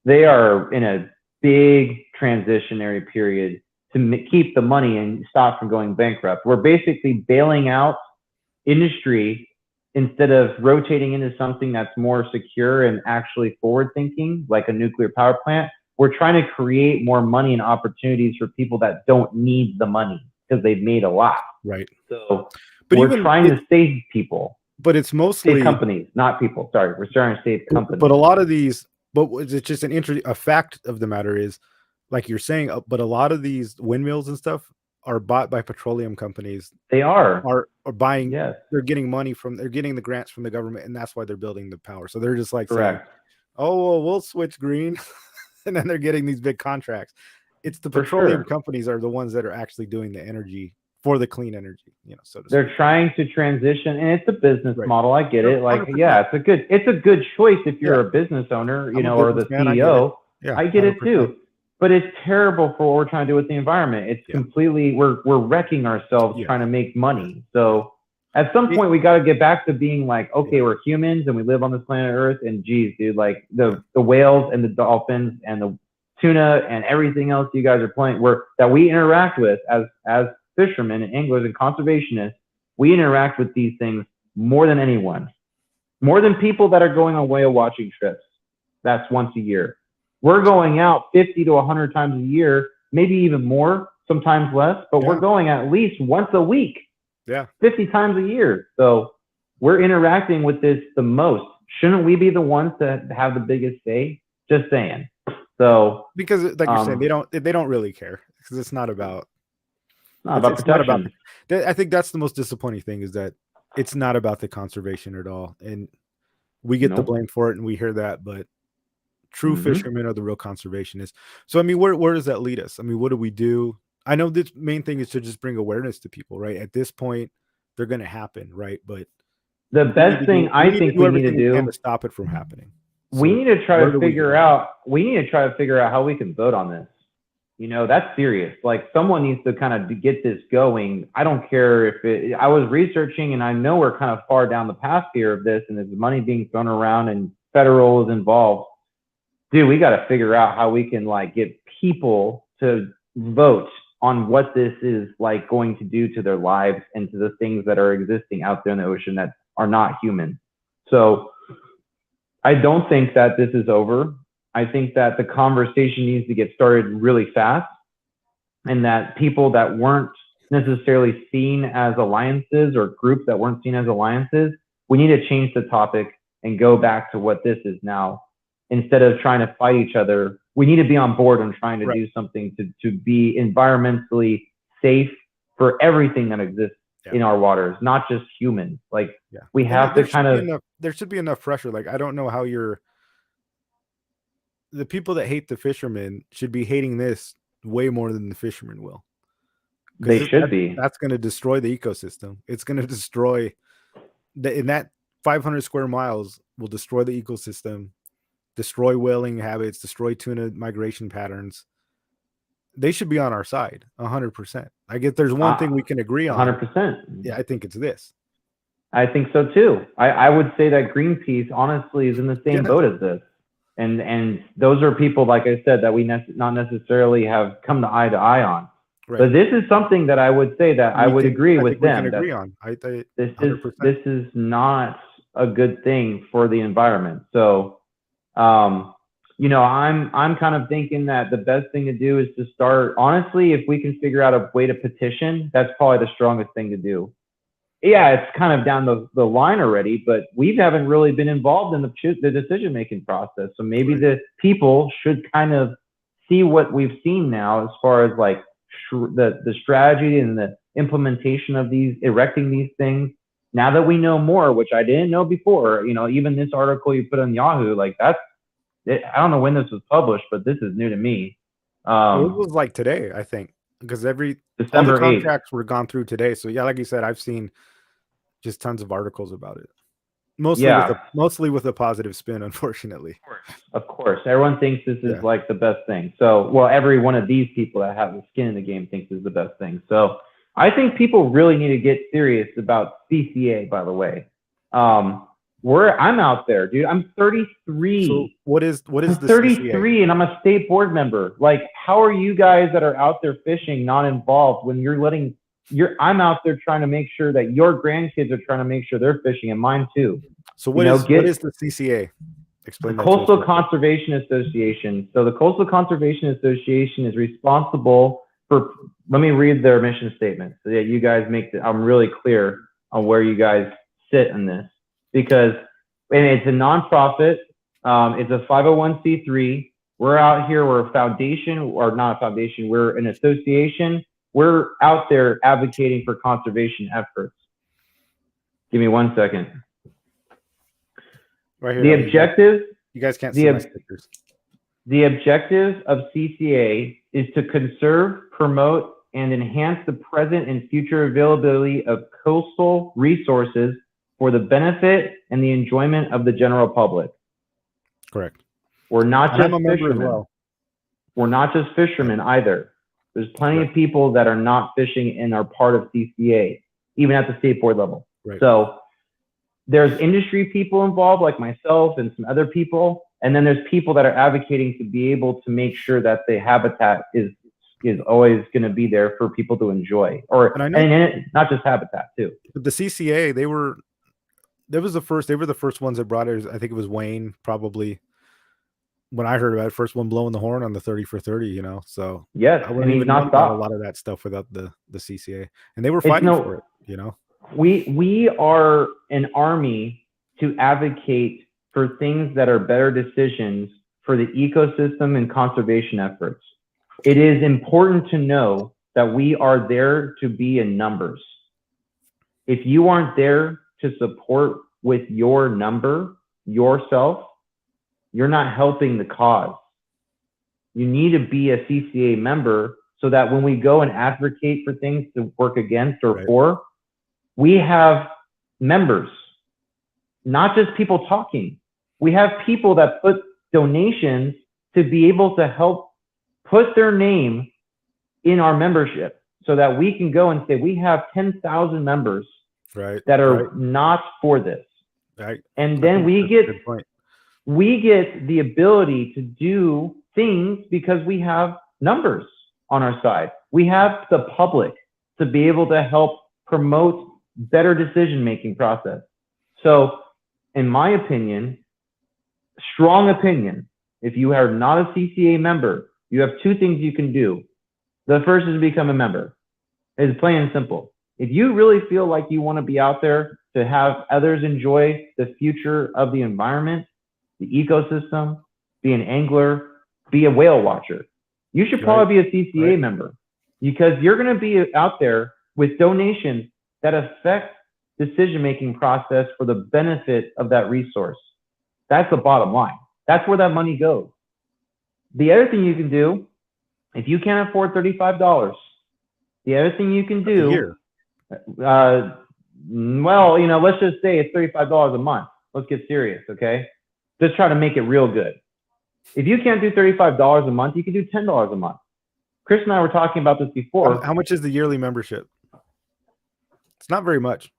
They are in a big transitionary period to keep the money and stop from going bankrupt. We're basically bailing out industry instead of rotating into something that's more secure and actually forward thinking, like a nuclear power plant. We're trying to create more money and opportunities for people that don't need the money because they've made a lot. Right. So we're trying to save people. But it's mostly save companies, not people. Sorry, we're trying to save companies. But a lot of these, but it's just a fact of the matter is, like you're saying, but a lot of these windmills and stuff are bought by petroleum companies. They are buying. Yes. They're getting money they're getting the grants from the government, and that's why they're building the power. So they're just like correct. saying, "Oh, well, we'll switch green," and then they're getting these big contracts. It's the petroleum companies are the ones that are actually doing the energy for the clean energy, so they're trying to transition, and it's a business model. I get it. Like, 100%. Yeah, it's a good choice if you're a business owner, or the CEO. I get it too. But it's terrible for what we're trying to do with the environment. It's completely, we're wrecking ourselves trying to make money. So at some point we got to get back to being like, okay, we're humans and we live on this planet Earth, and geez, dude, like the whales and the dolphins and the tuna and everything else you guys are playing that we interact with as fishermen and anglers and conservationists, we interact with these things more than anyone, more than people that are going on whale watching trips. That's once a year. We're going out 50 to 100 times a year, maybe even more, sometimes less, but we're going at least once a week, 50 times a year. So we're interacting with this the most. Shouldn't we be the ones that have the biggest say? Just saying. So because like you're saying, they don't really care because it's not about protection. I think that's the most disappointing thing is that it's not about the conservation at all, and we get the blame for it, and we hear that, but true fishermen are the real conservationists. So I mean, where does that lead us? I mean, what do we do? I know the main thing is to just bring awareness to people, right? At this point, they're going to happen, right? But the best thing I think we need to do to stop it from happening. We need to try to figure out. We need to try to figure out how we can vote on this. That's serious. Like someone needs to kind of get this going. I don't care if I was researching, and I know we're kind of far down the path here of this, and there's money being thrown around, and federal is involved. Dude, we got to figure out how we can get people to vote on what this is going to do to their lives and to the things that are existing out there in the ocean that are not human. So I don't think that this is over. I think that the conversation needs to get started really fast, and that people that weren't necessarily seen as alliances or groups that weren't seen as alliances, we need to change the topic and go back to what this is now. Instead of trying to fight each other, we need to be on board on trying to do something to be environmentally safe for everything that exists in our waters, not just humans. We have to kind of... There should be enough pressure. I don't know how the people that hate the fishermen should be hating this way more than the fishermen will. They should be. That's going to destroy the ecosystem. It's going to destroy in that 500 square miles will destroy the ecosystem, destroy whaling habits, destroy tuna migration patterns. They should be on our side 100%. I get there's one thing we can agree on. 100%. Yeah, I think it's this. I think so too. I would say that Greenpeace honestly is in the same boat as this. And those are people, like I said, that we not necessarily have come to eye on. Right. But this is something that I would say that I would agree with them. We can agree on. This is not a good thing for the environment. So, I'm kind of thinking that the best thing to do is to start. Honestly, if we can figure out a way to petition, that's probably the strongest thing to do. Yeah, it's kind of down the line already, but we haven't really been involved in the decision-making process. So maybe the people should kind of see what we've seen now as far as the strategy and the implementation of erecting these things. Now that we know more, which I didn't know before, even this article you put on Yahoo, I don't know when this was published, but this is new to me. It was today, I think, because all the contracts were gone through today. So yeah, like you said, I've seen just tons of articles about it. Mostly with a positive spin, unfortunately. Of course. Everyone thinks this is the best thing. So, every one of these people that have the skin in the game thinks is the best thing. So I think people really need to get serious about CCA, by the way. I'm out there, dude. I'm 33. So what is I'm the 33 CCA? and I'm a state board member. Like, how are you guys that are out there fishing not involved when I'm out there trying to make sure that your grandkids are trying to make sure they're fishing, and mine too. So what is the CCA? Explain that to us. Coastal Conservation Association. So the Coastal Conservation Association is responsible for, let me read their mission statement so that you guys I'm really clear on where you guys sit in this, because it's a nonprofit. It's a 501c3. We're out here. We're a foundation, or not a foundation. We're an association. We're out there advocating for conservation efforts. Give me 1 second. Right here. The objective. You guys can't see my stickers. The objective of CCA is to conserve, promote, and enhance the present and future availability of coastal resources for the benefit and the enjoyment of the general public. Correct. We're not just fishermen. Well. We're not just fishermen either. There's plenty of people that are not fishing and are part of CCA, even at the state board level. Right. So there's industry people involved, like myself and some other people, and then there's people that are advocating to be able to make sure that the habitat is always going to be there for people to enjoy, and not just habitat too. But the CCA, they were the first ones that brought it. I think it was Wayne, probably, when I heard about it, first one blowing the horn on the 30 for 30, you know. So yes, I wouldn't even know about a lot of that stuff without the CCA, and they were fighting for it, you know. We are an army to advocate for things that are better decisions for the ecosystem and conservation efforts. It is important to know that we are there to be in numbers. If you aren't there to support with your number, yourself, you're not helping the cause. You need to be a CCA member so that when we go and advocate for things to work against or for, we have members, not just people talking. We have people that put donations to be able to help put their name in our membership so that we can go and say, we have 10,000 members that are not for this. Right. And then we get the ability to do things because we have numbers on our side. We have the public to be able to help promote better decision-making process. So in my opinion, strong opinion, if you are not a CCA member, you have two things you can do. The first is to become a member. It's plain and simple. If you really feel like you want to be out there to have others enjoy the future of the environment, the ecosystem, be an angler, be a whale watcher, you should probably be a CCA member, because you're going to be out there with donations that affect decision-making process for the benefit of that resource. That's the bottom line. That's where that money goes. The other thing you can do, if you can't afford $35, the other thing you can do, well, you know, let's just say it's $35 a month. Let's get serious, okay? Just try to make it real good. If you can't do $35 a month, you can do $10 a month. Chris and I were talking about this before. How much is the yearly membership? It's not very much.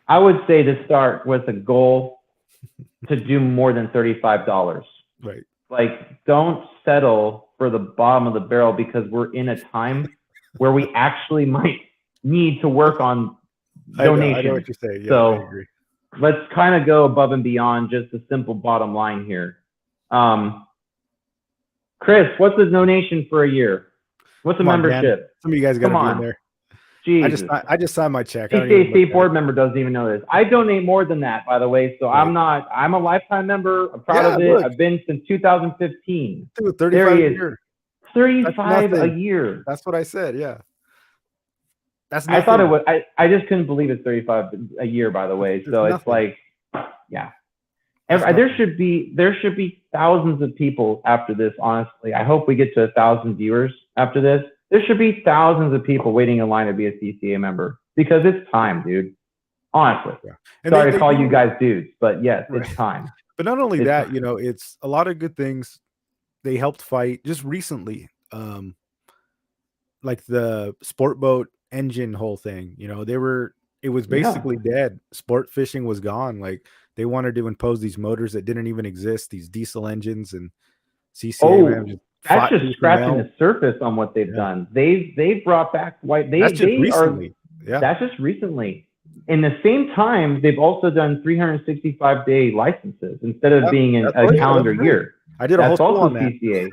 I would say to start with a goal to do more than $35. Right. Like, don't settle for the bottom of the barrel, because we're in a time where we actually might need to work on donations. I know what you're saying. Yeah, so I agree. Let's kind of go above and beyond just a simple bottom line here. Chris, what's the donation for a year? What's a membership? Man. Some of you guys got to be in there. Jesus. I just signed my check. CCA state board member doesn't even know this. I donate more than that, by the way. So I'm a lifetime member. I'm proud of it. Look. I've been since 2015. Dude, 35 a year. 35 a year. That's what I said. Yeah. That's nothing. I thought it was, I just couldn't believe it's 35 a year, by the way. So it's like, yeah. There should be thousands of people after this, honestly. I hope we get to 1,000 viewers after this. There should be thousands of people waiting in line to be a CCA member, because it's time, dude. Honestly. Yeah. Sorry to call you guys dudes, but yes, it's time. But not only that, you know, it's a lot of good things. They helped fight just recently, like the sport boat engine whole thing. You know, they were it was basically dead. Sport fishing was gone. Like they wanted to impose these motors that didn't even exist, these diesel engines, and CCA man just that's fought just tooth and scratching nail. the surface on what they've done. They've brought back white. That's just recently. That's just recently. In the same time, they've also done 365-day licenses instead of being a calendar year. I did a whole school on that. CCA.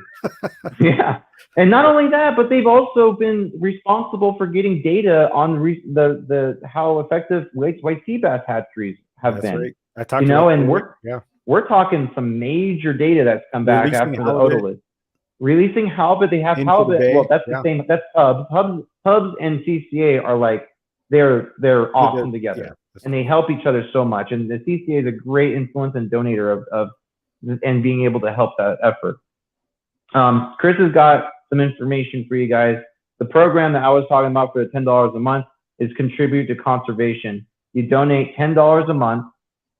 Yeah. And not only that, but they've also been responsible for getting data on the how effective white sea bass hatcheries have been. Right. I talked and we're talking some major data that's come back after the otolith. Releasing halibut, they have halibut. Well, that's the same. That's hubs. Hubs and CCA are like they're awesome together, and they help each other so much. And the CCA is a great influence and donator of and being able to help that effort. Chris has got some information for you guys. The program that I was talking about for the $10 a month is Contribute to Conservation. You donate $10 a month,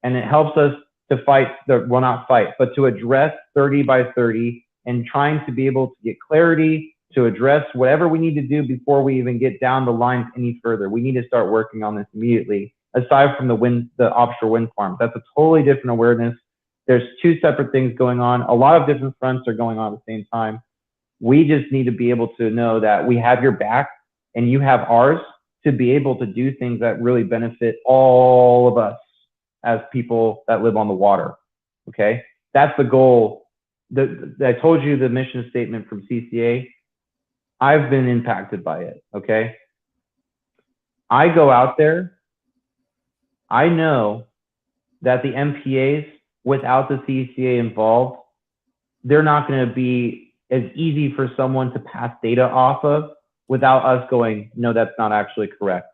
and it helps us to fight not fight, but to address 30 by 30 and trying to be able to get clarity to address whatever we need to do before we even get down the lines any further. We need to start working on this immediately. Aside from the offshore wind farms, that's a totally different awareness. There's two separate things going on. A lot of different fronts are going on at the same time. We just need to be able to know that we have your back and you have ours to be able to do things that really benefit all of us as people that live on the water. Okay, that's the goal. I told you the mission statement from CCA. I've been impacted by it. Okay, I go out there. I know that the MPAs, without the CCA involved, they're not going to be as easy for someone to pass data off of without us going, no, that's not actually correct.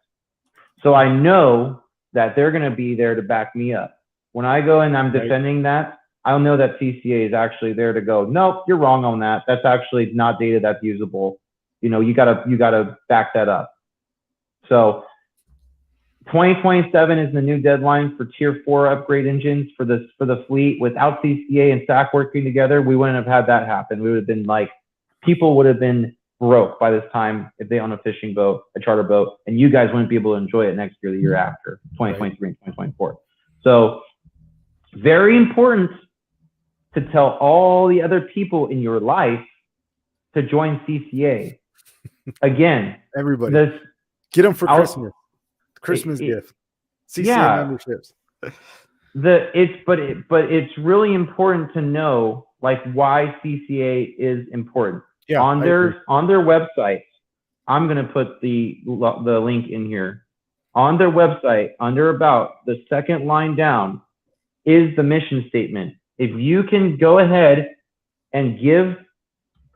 So I know that they're going to be there to back me up. When I go and I'm defending that, I'll know that CCA is actually there to go, nope, you're wrong on that. That's actually not data that's usable. You know, you gotta back that up. So 2027 is the new deadline for Tier 4 upgrade engines for the fleet. Without CCA and SAC working together, we wouldn't have had that happen. We would have been like, people would have been broke by this time if they own a fishing boat, a charter boat, and you guys wouldn't be able to enjoy it next year, the year after, 2023 and 2024. So very important to tell all the other people in your life to join CCA. Again, everybody, get them for Christmas gift. CCA memberships. But it's really important to know like why CCA is important. Yeah, on their website, I'm gonna put the link in here. On their website, under About, the second line down is the mission statement. If you can go ahead and give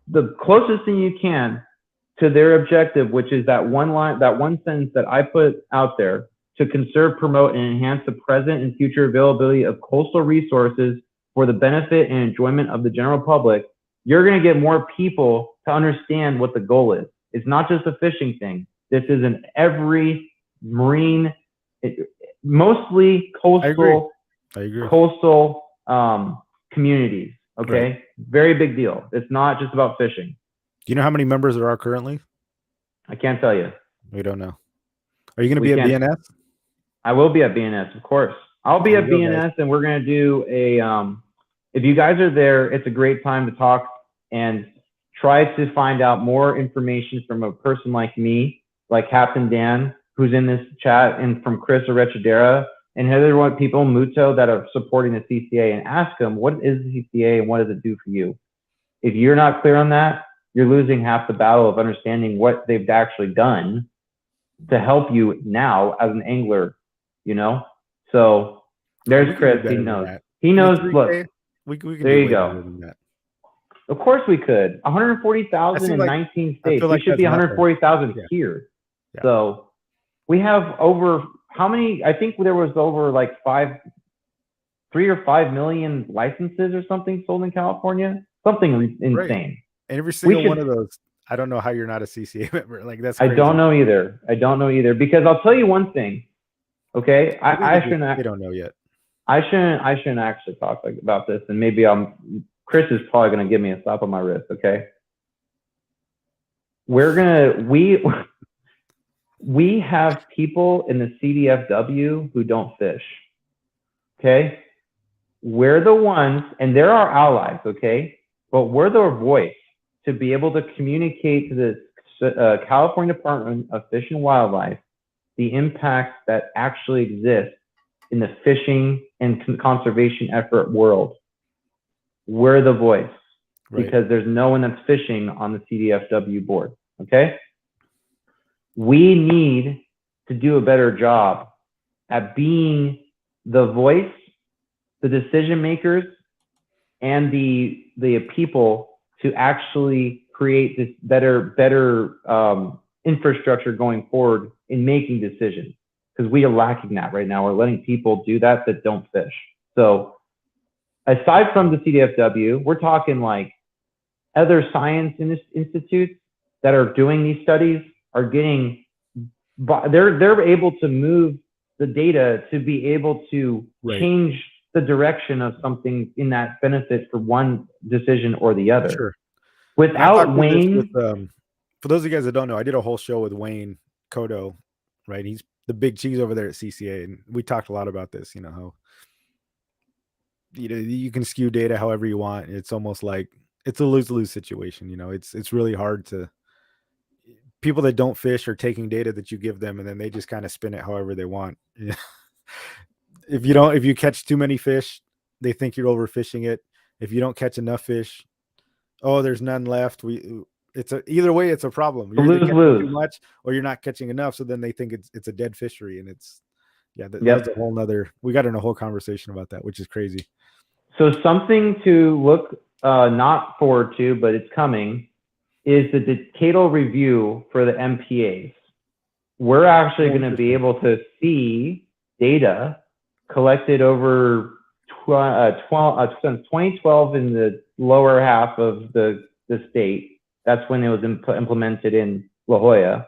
the closest thing you can to their objective, which is that one line, that one sentence that I put out there, to conserve, promote, and enhance the present and future availability of coastal resources for the benefit and enjoyment of the general public, you're going to get more people to understand what the goal is. It's not just a fishing thing. This is in every marine, mostly coastal, coastal communities. Okay, right. Very big deal. It's not just about fishing. Do you know how many members there are currently? I can't tell you. We don't know. Are you going to be at BNS? I will be at BNS, of course. I'll be at BNS, and we're going to do a, if you guys are there, it's a great time to talk and try to find out more information from a person like me, like Captain Dan, who's in this chat, and from Chris Arechidera, and other people, Muto, that are supporting the CCA, and ask them, what is the CCA and what does it do for you? If you're not clear on that, you're losing half the battle of understanding what they've actually done to help you now as an angler, you know? So there's Chris. He knows. He knows. Look, we can there you go. Of course we could. 140,000 in 19 states. We should be 140,000 here. Yeah. So we have over how many? I think there was over like 3 or 5 million licenses or something sold in California. Something insane. Right. And every single one of those, I don't know how you're not a CCA member. Like that's crazy. I don't know either. Because I'll tell you one thing. Okay, I shouldn't. They don't know yet. I shouldn't actually talk about this, and maybe Chris is probably going to give me a slap on my wrist. Okay, we We have people in the CDFW who don't fish. Okay. We're the ones, and they're our allies. Okay. But we're their voice to be able to communicate to the California Department of Fish and Wildlife the impacts that actually exist in the fishing and conservation effort world. We're the voice, right? Because there's no one that's fishing on the CDFW board. Okay. We need to do a better job at being the voice, the decision makers, and the people to actually create this better infrastructure going forward in making decisions. Because we are lacking that right now. We're letting people do that don't fish. So aside from the CDFW, we're talking like other science institutes that are doing these studies are getting, they're able to move the data to be able to change the direction of something in that benefit for one decision or the other. Sure. Without Wayne, for those of you guys that don't know, I did a whole show with Wayne Kodo, right? He's the big cheese over there at CCA, and we talked a lot about this. You know how you can skew data however you want. It's almost like it's a lose-lose situation. You know, it's really hard to. People that don't fish are taking data that you give them, and then they just kind of spin it however they want. If you catch too many fish, they think you're overfishing it. If you don't catch enough fish, oh, there's none left. Either way, it's a problem. You're either catching too much or you're not catching enough. So then they think it's a dead fishery, and that's a whole nother. We got in a whole conversation about that, which is crazy. So something to look not forward to, but it's coming, is the decadal review for the MPAs. We're actually going to be able to see data collected over 2012 in the lower half of the state. That's when it was implemented in La Jolla.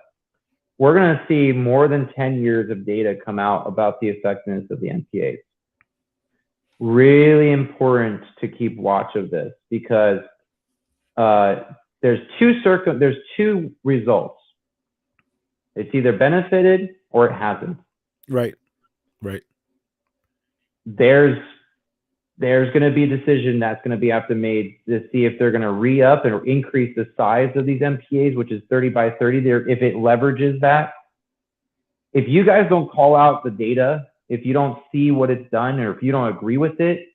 We're going to see more than 10 years of data come out about the effectiveness of the MPAs. Really important to keep watch of this, because there's two results. It's either benefited or it hasn't. Right. There's going to be a decision that's going to be have to made to see if they're going to re-up and increase the size of these MPAs, which is 30 by 30 there, if it leverages that. If you guys don't call out the data, if you don't see what it's done, or if you don't agree with it,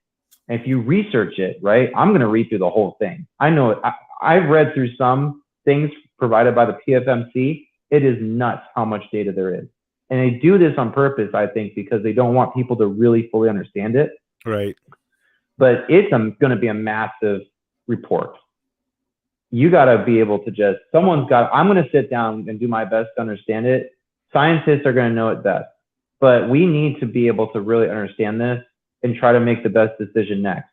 and if you research it, right, I'm going to read through the whole thing. I know it. I've read through some things provided by the PFMC. It is nuts how much data there is. And they do this on purpose, I think, because they don't want people to really fully understand it. Right. But it's going to be a massive report. You got to be able to I'm going to sit down and do my best to understand it. Scientists are going to know it best. But we need to be able to really understand this and try to make the best decision next.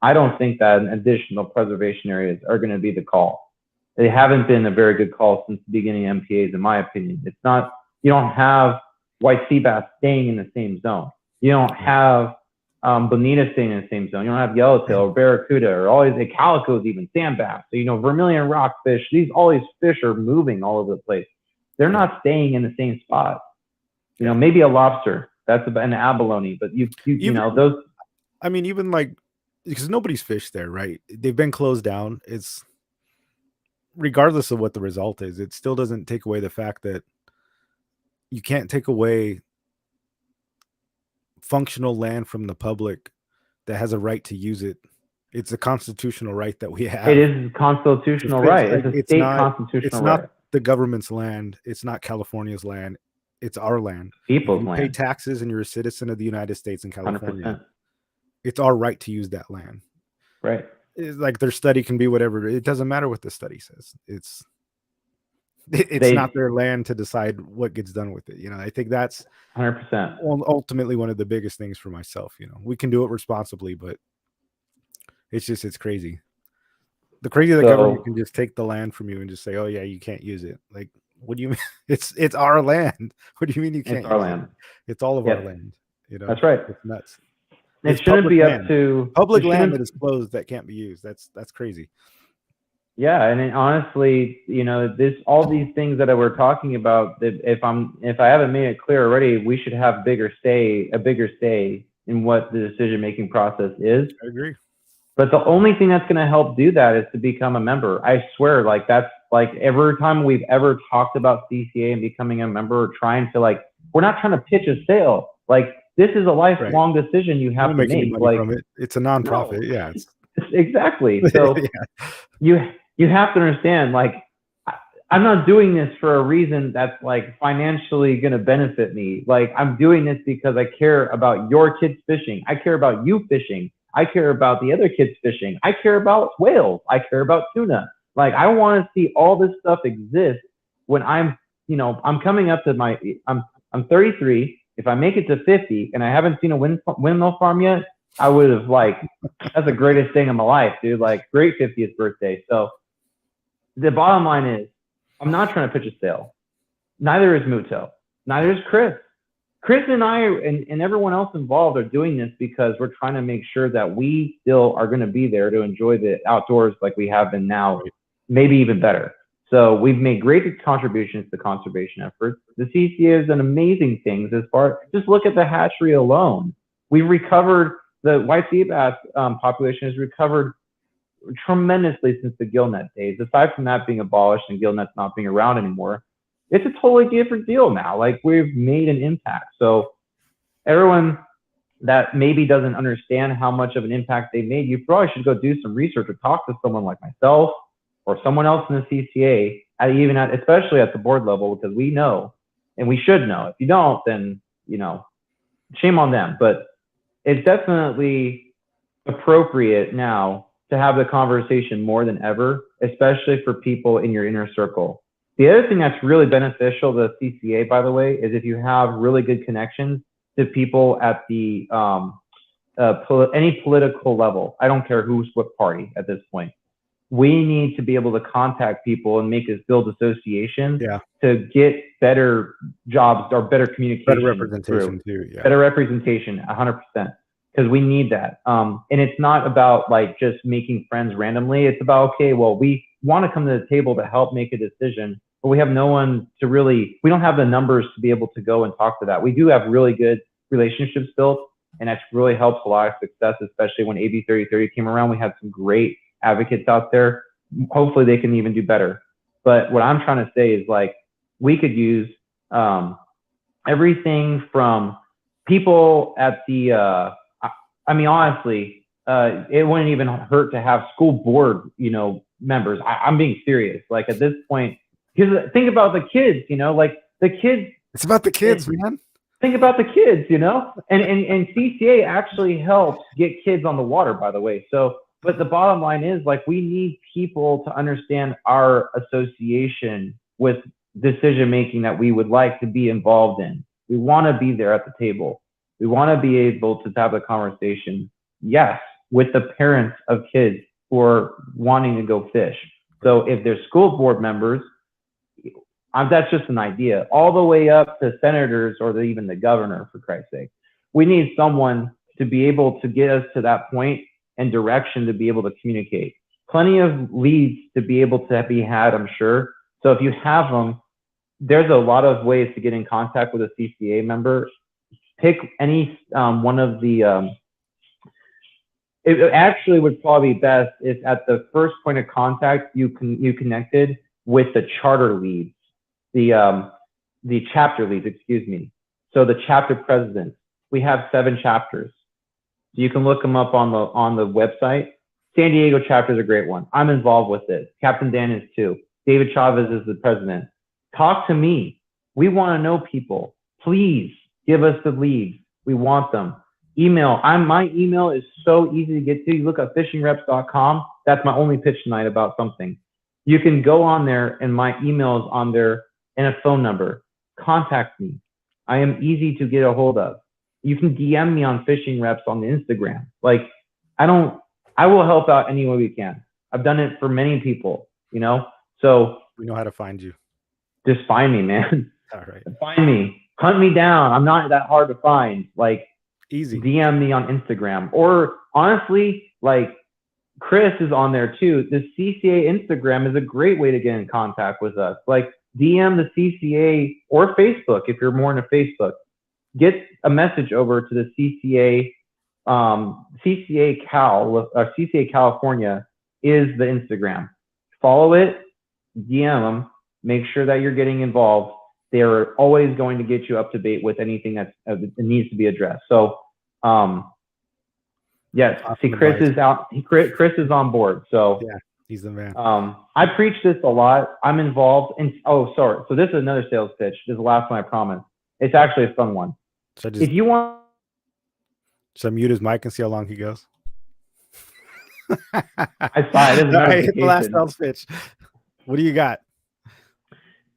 I don't think that additional preservation areas are going to be the call. They haven't been a very good call since the beginning of MPAs, in my opinion. It's not, you don't have white sea bass staying in the same zone. You don't have bonita staying in the same zone. You don't have yellowtail or barracuda or all these calicos, even sand bass. So, vermilion rockfish, all these fish are moving all over the place. They're not staying in the same spot. Maybe a lobster, that's an abalone, but those. I mean, even because nobody's fished there, right? They've been closed down. It's regardless of what the result is, it still doesn't take away the fact that you can't take away functional land from the public that has a right to use it. It's a constitutional right that we have. It is a constitutional right. It's a state constitutional right. It's not the government's land. It's not California's land. It's our land. People's land. You pay taxes and you're a citizen of the United States in California. 100%. It's our right to use that land. Right. It's like their study can be whatever. It doesn't matter what the study says. It's not their land to decide what gets done with it. I think that's 100% ultimately one of the biggest things for myself. We can do it responsibly, but it's crazy. The crazy that government can just take the land from you and just say, oh yeah, you can't use it. Like, what do you mean? It's our land. What do you mean you can't? It's our land. It's all of our land. That's right. It's nuts. It shouldn't be up to public land that is closed that can't be used. That's crazy. Yeah, and then honestly, all these things that we're talking about, that if I haven't made it clear already, we should have a bigger say in what the decision making process is. I agree. But the only thing that's going to help do that is to become a member. I swear, like that's like every time we've ever talked about CCA and becoming a member, or trying to we're not trying to pitch a sale. Like this is a lifelong decision you have to make make. any money from it. It's a nonprofit. No. Yeah, exactly. So yeah. you have to understand, like, I'm not doing this for a reason that's like financially going to benefit me. Like I'm doing this because I care about your kids fishing. I care about you fishing. I care about the other kids fishing. I care about whales. I care about tuna. Like I want to see all this stuff exist when I'm coming up to I'm 33. If I make it to 50 and I haven't seen a windmill farm yet, I would have that's the greatest thing in my life, dude. Like great 50th birthday. So the bottom line is, I'm not trying to pitch a sale. Neither is Muto. Neither is Chris. Chris and I and everyone else involved are doing this because we're trying to make sure that we still are going to be there to enjoy the outdoors like we have been now, maybe even better. So we've made great contributions to conservation efforts. The CCA has done amazing things just look at the hatchery alone. We've recovered, the white sea bass population has recovered tremendously since the gillnet days. Aside from that being abolished and gillnets not being around anymore, it's a totally different deal now. Like we've made an impact. So everyone that maybe doesn't understand how much of an impact they made, you probably should go do some research or talk to someone like myself or someone else in the CCA, especially at the board level, because we know and we should know. If you don't, then shame on them. But it's definitely appropriate now to have the conversation more than ever, especially for people in your inner circle. The other thing that's really beneficial to the CCA, by the way, is if you have really good connections to people at the any political level. I don't care who's what party at this point. We need to be able to contact people and make us build associations to get better jobs or better communication. Better representation too. Yeah. Better representation, 100%. Because we need that. And it's not about just making friends randomly. It's about, okay, well, we want to come to the table to help make a decision, but we have no one to we don't have the numbers to be able to go and talk to that. We do have really good relationships built, and that's really helps a lot of success, especially when AB 3030 came around. We had some great advocates out there. Hopefully they can even do better. But what I'm trying to say is we could use everything from people at the, honestly, it wouldn't even hurt to have school board, members. I'm being serious. Like at this point, because think about the kids, the kids. It's about the kids, man. Think about the kids, and CCA actually helps get kids on the water, by the way. So, but the bottom line is we need people to understand our association with decision-making that we would like to be involved in. We want to be there at the table. We want to be able to have a conversation, yes, with the parents of kids who are wanting to go fish. So if they're school board members, that's just an idea, all the way up to senators or even the governor, for Christ's sake. We need someone to be able to get us to that point and direction to be able to communicate. Plenty of leads to be able to be had, I'm sure. So if you have them, there's a lot of ways to get in contact with a CCA member. Pick any one of the, it actually would probably be best if at the first point of contact, you connected with the charter leads, the chapter leads, excuse me. So the chapter presidents, we have 7 chapters. You can look them up on the website. San Diego chapter is a great one. I'm involved with it. Captain Dan is too. David Chavez is the president. Talk to me. We want to know people. Please give us the leads. We want them. Email. My email is so easy to get to. You look at fishingreps.com. That's my only pitch tonight about something. You can go on there and my email is on there and a phone number. Contact me. I am easy to get a hold of. You can DM me on Fishing Reps on the Instagram. I will help out any way we can. I've done it for many people, so we know how to find you. Just find me, man. All right. Find me, hunt me down. I'm not that hard to find. Easy. DM me on Instagram, or honestly, Chris is on there too. The CCA Instagram is a great way to get in contact with us. Like DM the CCA or Facebook if you're more into Facebook. Get a message over to the CCA. CCA California is the Instagram. Follow it, DM them, make sure that you're getting involved. They're always going to get you up to date with anything that needs to be addressed. So, yes, see, Chris is out. Chris is on board. So yeah, he's the man. I preach this a lot. I'm involved in. Oh, sorry. So this is another sales pitch. This is the last one, I promise. It's actually a fun one. If you want, should I mute his mic and see how long he goes? I saw it. All right, hit the last sales pitch. What do you got?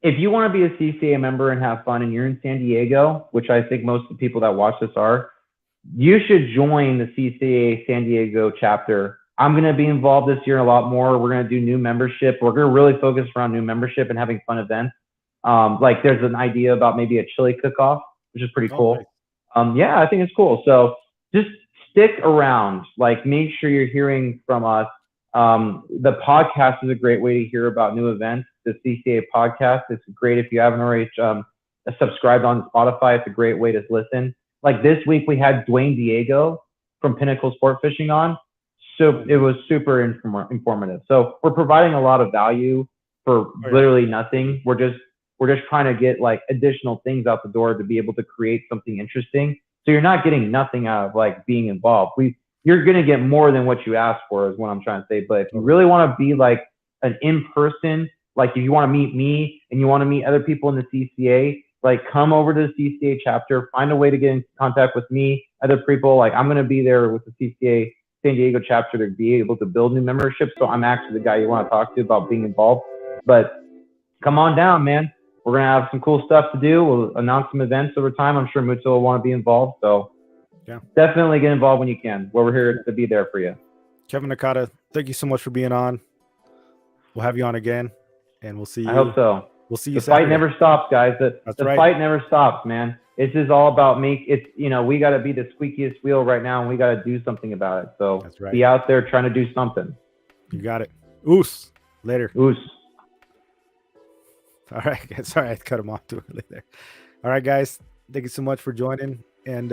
If you want to be a CCA member and have fun and you're in San Diego, which I think most of the people that watch this are, you should join the CCA San Diego chapter. I'm going to be involved this year a lot more. We're going to do new membership. We're going to really focus around new membership and having fun events. Like there's an idea about maybe a chili cook-off, which is pretty cool. Nice. Yeah, I think it's cool. So just stick around. Like make sure you're hearing from us. The podcast is a great way to hear about new events. The CCA podcast is great if you haven't already subscribed on Spotify. It's a great way to listen. Like this week we had Dwayne Diego from Pinnacle Sport Fishing on. So it was super informative. So we're providing a lot of value for literally nothing. We're just trying to get like additional things out the door to be able to create something interesting. So you're not getting nothing out of like being involved. You're going to get more than what you asked for is what I'm trying to say. But if you really want to be like an in-person, like if you want to meet me and you want to meet other people in the CCA, like come over to the CCA chapter, find a way to get in contact with me, other people. Like I'm going to be there with the CCA San Diego chapter to be able to build new memberships. So I'm actually the guy you want to talk to about being involved. But come on down, man. We're going to have some cool stuff to do. We'll announce some events over time. I'm sure Muto will want to be involved. So yeah, definitely get involved when you can. We're here to be there for you. Kevin Nakata, thank you so much for being on. We'll have you on again, and we'll see you. I hope so. We'll see you. The fight never stops, guys. The fight never stops, man. It's just all about we got to be the squeakiest wheel right now, and we got to do something about it. So be out there trying to do something. You got it. Oos. Later. Oos. All right. Sorry, I cut him off too early there. All right, guys. Thank you so much for joining. And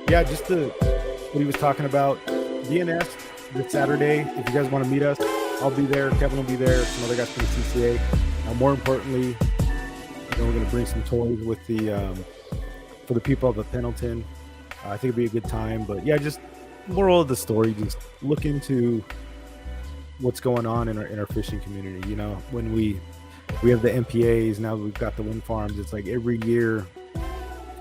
yeah, just what he was talking about, DNS this Saturday. If you guys want to meet us, I'll be there. Kevin will be there. Some other guys from the CCA. More importantly, we're going to bring some toys with for the people of the Pendleton. I think it'd be a good time. But yeah, just moral of the story, just look into what's going on in our fishing community. You know, when we have the MPAs, now we've got the wind farms. It's like every year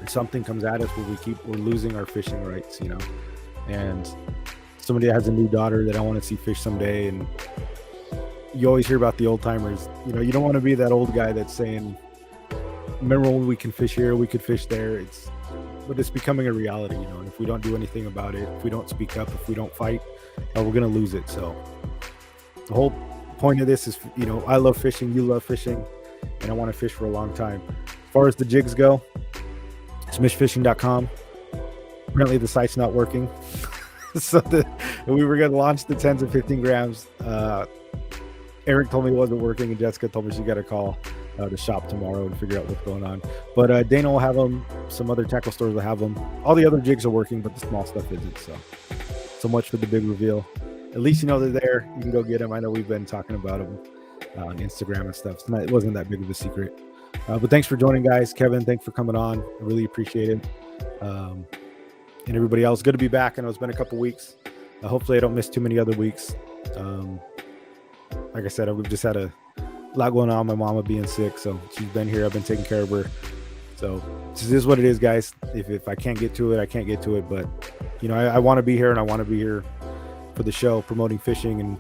something comes at us where we're losing our fishing rights, you know. And somebody that has a new daughter that I want to see fish someday, and you always hear about the old timers. You know, you don't want to be that old guy that's saying, remember when we can fish here, we could fish there. But it's becoming a reality, you know, and if we don't do anything about it, if we don't speak up, if we don't fight, we're going to lose it. So the whole point of this is, you know, I love fishing, you love fishing, and I want to fish for a long time. As far as the jigs go, smishfishing.com. Apparently the site's not working. So we were going to launch the 10s and 15 grams. Eric told me it wasn't working, and Jessica told me she got to call the shop tomorrow and figure out what's going on. But Dana will have them. Some other tackle stores will have them. All the other jigs are working, but the small stuff isn't. So much for the big reveal. At least you know they're there. You can go get them. I know we've been talking about them on Instagram and stuff. It wasn't that big of a secret. But thanks for joining, guys. Kevin, thanks for coming on. I really appreciate it. And everybody else, good to be back. I know it's been a couple weeks. Hopefully I don't miss too many other weeks. Like I said, we've just had a lot going on. My mama being sick, so she's been here. I've been taking care of her. So this is what it is, guys. If I can't get to it, I can't get to it. But, you know, I want to be here, and I want to be here for the show, promoting fishing and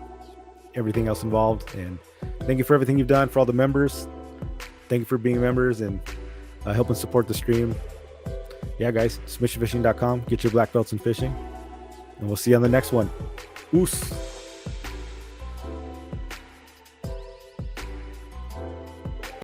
everything else involved. And thank you for everything you've done for all the members. Thank you for being members and helping support the stream. Yeah, guys, smishfishing.com. Get your black belts in fishing. And we'll see you on the next one. Oos.